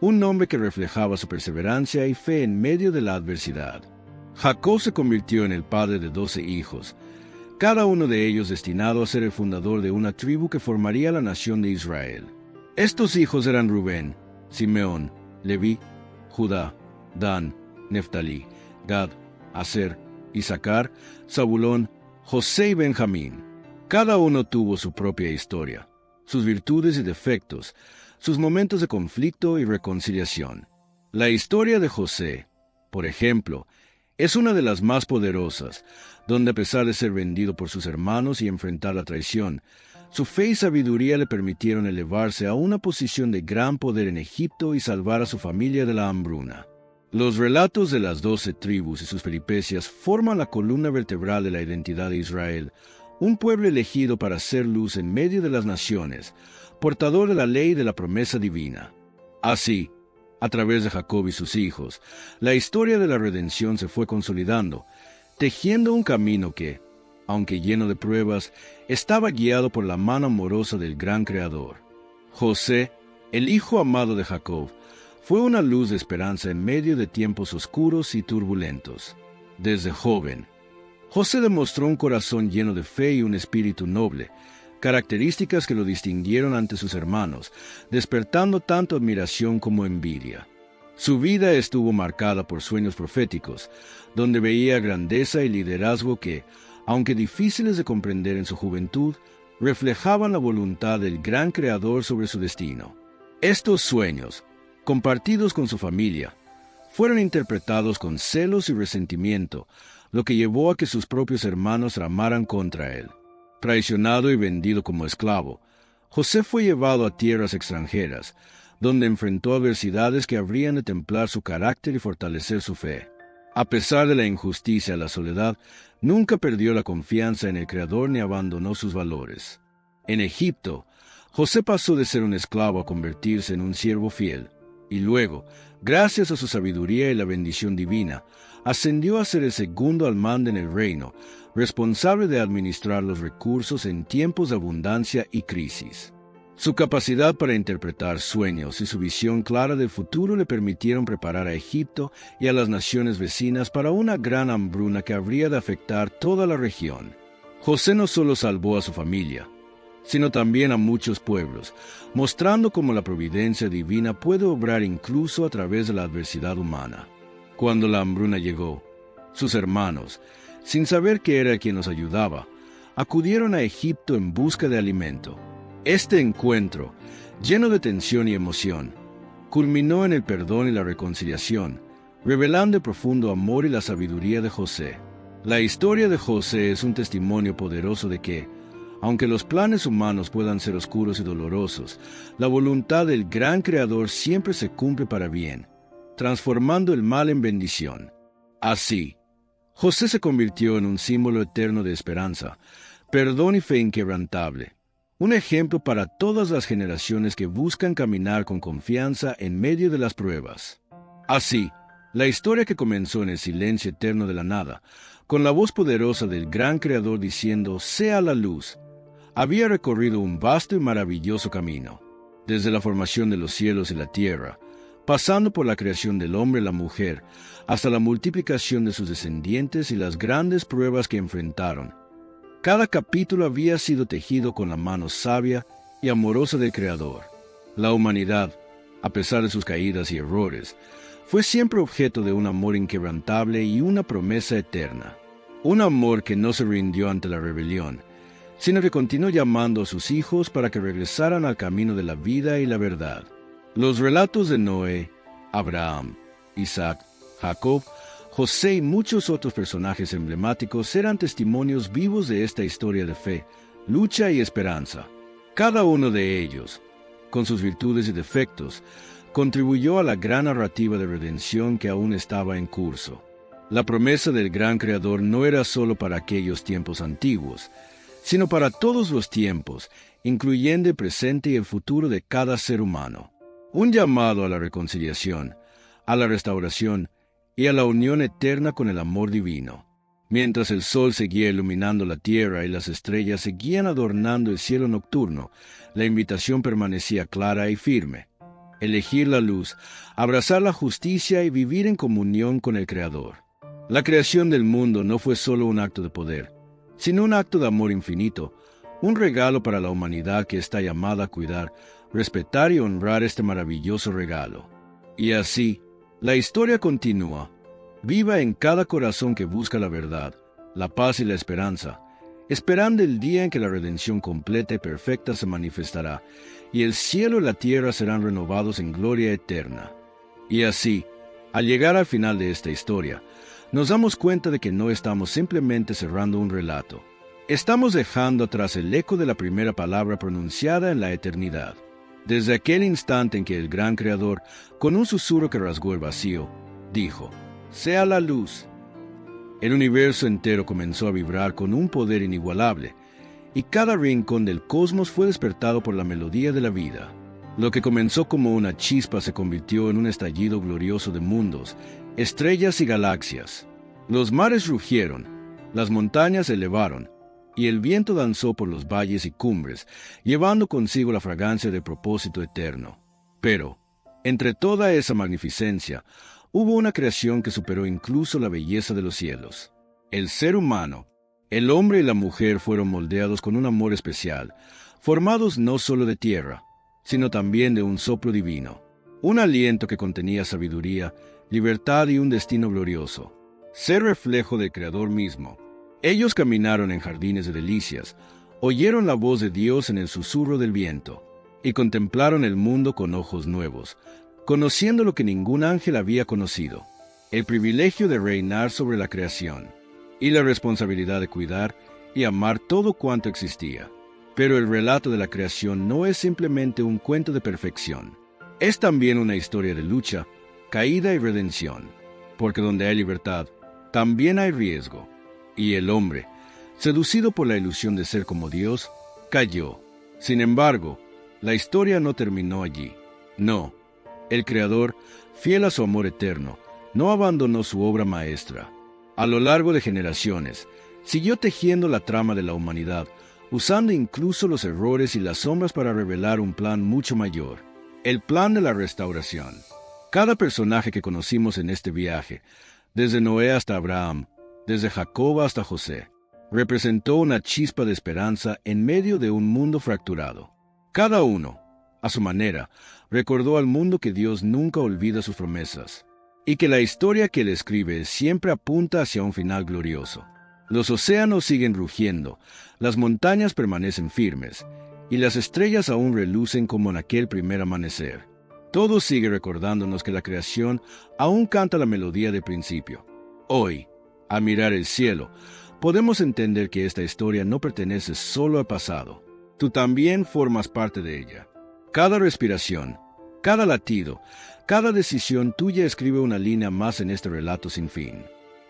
un nombre que reflejaba su perseverancia y fe en medio de la adversidad. Jacob se convirtió en el padre de 12 hijos, cada uno de ellos destinado a ser el fundador de una tribu que formaría la nación de Israel. Estos hijos eran Rubén, Simeón, Leví, Judá, Dan, Neftalí, Gad, Aser, Isaacar, Zabulón, José y Benjamín. Cada uno tuvo su propia historia, sus virtudes y defectos, sus momentos de conflicto y reconciliación. La historia de José, por ejemplo, es una de las más poderosas, donde a pesar de ser vendido por sus hermanos y enfrentar la traición, su fe y sabiduría le permitieron elevarse a una posición de gran poder en Egipto y salvar a su familia de la hambruna. Los relatos de las 12 tribus y sus peripecias forman la columna vertebral de la identidad de Israel, un pueblo elegido para hacer luz en medio de las naciones, portador de la ley y de la promesa divina. Así, a través de Jacob y sus hijos, la historia de la redención se fue consolidando, tejiendo un camino que, aunque lleno de pruebas, estaba guiado por la mano amorosa del gran Creador. José, el hijo amado de Jacob, fue una luz de esperanza en medio de tiempos oscuros y turbulentos. Desde joven, José demostró un corazón lleno de fe y un espíritu noble, características que lo distinguieron ante sus hermanos, despertando tanto admiración como envidia. Su vida estuvo marcada por sueños proféticos, donde veía grandeza y liderazgo que, aunque difíciles de comprender en su juventud, reflejaban la voluntad del gran Creador sobre su destino. Estos sueños, compartidos con su familia, fueron interpretados con celos y resentimiento, lo que llevó a que sus propios hermanos tramaran contra él. Traicionado y vendido como esclavo, José fue llevado a tierras extranjeras, donde enfrentó adversidades que habrían de templar su carácter y fortalecer su fe. A pesar de la injusticia y la soledad, nunca perdió la confianza en el Creador ni abandonó sus valores. En Egipto, José pasó de ser un esclavo a convertirse en un siervo fiel, y luego, gracias a su sabiduría y la bendición divina, ascendió a ser el segundo al mando en el reino, responsable de administrar los recursos en tiempos de abundancia y crisis. Su capacidad para interpretar sueños y su visión clara del futuro le permitieron preparar a Egipto y a las naciones vecinas para una gran hambruna que habría de afectar toda la región. José no solo salvó a su familia, sino también a muchos pueblos, mostrando cómo la providencia divina puede obrar incluso a través de la adversidad humana. Cuando la hambruna llegó, sus hermanos, sin saber que era quien los ayudaba, acudieron a Egipto en busca de alimento. Este encuentro, lleno de tensión y emoción, culminó en el perdón y la reconciliación, revelando el profundo amor y la sabiduría de José. La historia de José es un testimonio poderoso de que, aunque los planes humanos puedan ser oscuros y dolorosos, la voluntad del gran Creador siempre se cumple para bien, transformando el mal en bendición. Así, José se convirtió en un símbolo eterno de esperanza, perdón y fe inquebrantable. Un ejemplo para todas las generaciones que buscan caminar con confianza en medio de las pruebas. Así, la historia que comenzó en el silencio eterno de la nada, con la voz poderosa del gran Creador diciendo «Sea la luz», había recorrido un vasto y maravilloso camino, desde la formación de los cielos y la tierra, pasando por la creación del hombre y la mujer, hasta la multiplicación de sus descendientes y las grandes pruebas que enfrentaron. Cada capítulo había sido tejido con la mano sabia y amorosa del Creador. La humanidad, a pesar de sus caídas y errores, fue siempre objeto de un amor inquebrantable y una promesa eterna. Un amor que no se rindió ante la rebelión, sino que continuó llamando a sus hijos para que regresaran al camino de la vida y la verdad. Los relatos de Noé, Abraham, Isaac, Jacob, José y muchos otros personajes emblemáticos eran testimonios vivos de esta historia de fe, lucha y esperanza. Cada uno de ellos, con sus virtudes y defectos, contribuyó a la gran narrativa de redención que aún estaba en curso. La promesa del gran Creador no era solo para aquellos tiempos antiguos, sino para todos los tiempos, incluyendo el presente y el futuro de cada ser humano. Un llamado a la reconciliación, a la restauración y a la unión eterna con el amor divino. Mientras el sol seguía iluminando la tierra y las estrellas seguían adornando el cielo nocturno, la invitación permanecía clara y firme. Elegir la luz, abrazar la justicia y vivir en comunión con el Creador. La creación del mundo no fue solo un acto de poder, sino un acto de amor infinito, un regalo para la humanidad que está llamada a cuidar, respetar y honrar este maravilloso regalo. Y así, la historia continúa, viva en cada corazón que busca la verdad, la paz y la esperanza, esperando el día en que la redención completa y perfecta se manifestará, y el cielo y la tierra serán renovados en gloria eterna. Y así, al llegar al final de esta historia, nos damos cuenta de que no estamos simplemente cerrando un relato. Estamos dejando atrás el eco de la primera palabra pronunciada en la eternidad. Desde aquel instante en que el gran Creador, con un susurro que rasgó el vacío, dijo, «Sea la luz». El universo entero comenzó a vibrar con un poder inigualable, y cada rincón del cosmos fue despertado por la melodía de la vida. Lo que comenzó como una chispa se convirtió en un estallido glorioso de mundos, estrellas y galaxias. Los mares rugieron, las montañas se elevaron, y el viento danzó por los valles y cumbres, llevando consigo la fragancia del propósito eterno. Pero, entre toda esa magnificencia, hubo una creación que superó incluso la belleza de los cielos. El ser humano, el hombre y la mujer fueron moldeados con un amor especial, formados no solo de tierra, sino también de un soplo divino, un aliento que contenía sabiduría, libertad y un destino glorioso, ser reflejo del Creador mismo. Ellos caminaron en jardines de delicias, oyeron la voz de Dios en el susurro del viento, y contemplaron el mundo con ojos nuevos, conociendo lo que ningún ángel había conocido, el privilegio de reinar sobre la creación, y la responsabilidad de cuidar y amar todo cuanto existía. Pero el relato de la creación no es simplemente un cuento de perfección, es también una historia de lucha, caída y redención, porque donde hay libertad, también hay riesgo. Y el hombre, seducido por la ilusión de ser como Dios, cayó. Sin embargo, la historia no terminó allí. No, el Creador, fiel a su amor eterno, no abandonó su obra maestra. A lo largo de generaciones, siguió tejiendo la trama de la humanidad, usando incluso los errores y las sombras para revelar un plan mucho mayor, el plan de la restauración. Cada personaje que conocimos en este viaje, desde Noé hasta Abraham, desde Jacob hasta José, representó una chispa de esperanza en medio de un mundo fracturado. Cada uno, a su manera, recordó al mundo que Dios nunca olvida sus promesas, y que la historia que él escribe siempre apunta hacia un final glorioso. Los océanos siguen rugiendo, las montañas permanecen firmes, y las estrellas aún relucen como en aquel primer amanecer. Todo sigue recordándonos que la creación aún canta la melodía del principio. Hoy, al mirar el cielo, podemos entender que esta historia no pertenece solo al pasado. Tú también formas parte de ella. Cada respiración, cada latido, cada decisión tuya escribe una línea más en este relato sin fin.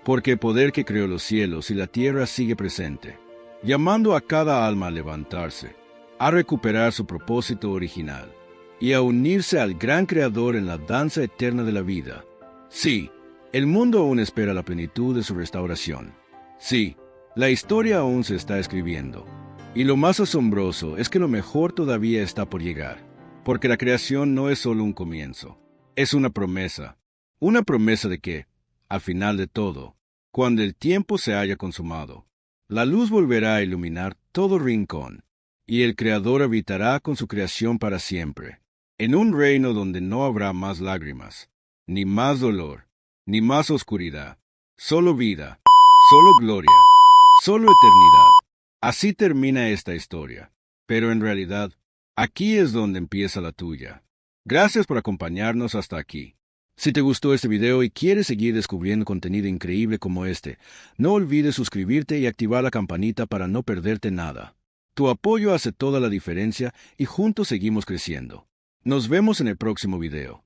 Porque el poder que creó los cielos y la tierra sigue presente, llamando a cada alma a levantarse, a recuperar su propósito original y a unirse al gran Creador en la danza eterna de la vida. Sí, el mundo aún espera la plenitud de su restauración. Sí, la historia aún se está escribiendo. Y lo más asombroso es que lo mejor todavía está por llegar, porque la creación no es solo un comienzo, es una promesa de que, al final de todo, cuando el tiempo se haya consumado, la luz volverá a iluminar todo rincón, y el Creador habitará con su creación para siempre, en un reino donde no habrá más lágrimas, ni más dolor, ni más oscuridad, solo vida, solo gloria, solo eternidad. Así termina esta historia, pero en realidad, aquí es donde empieza la tuya. Gracias por acompañarnos hasta aquí. Si te gustó este video y quieres seguir descubriendo contenido increíble como este, no olvides suscribirte y activar la campanita para no perderte nada. Tu apoyo hace toda la diferencia y juntos seguimos creciendo. Nos vemos en el próximo video.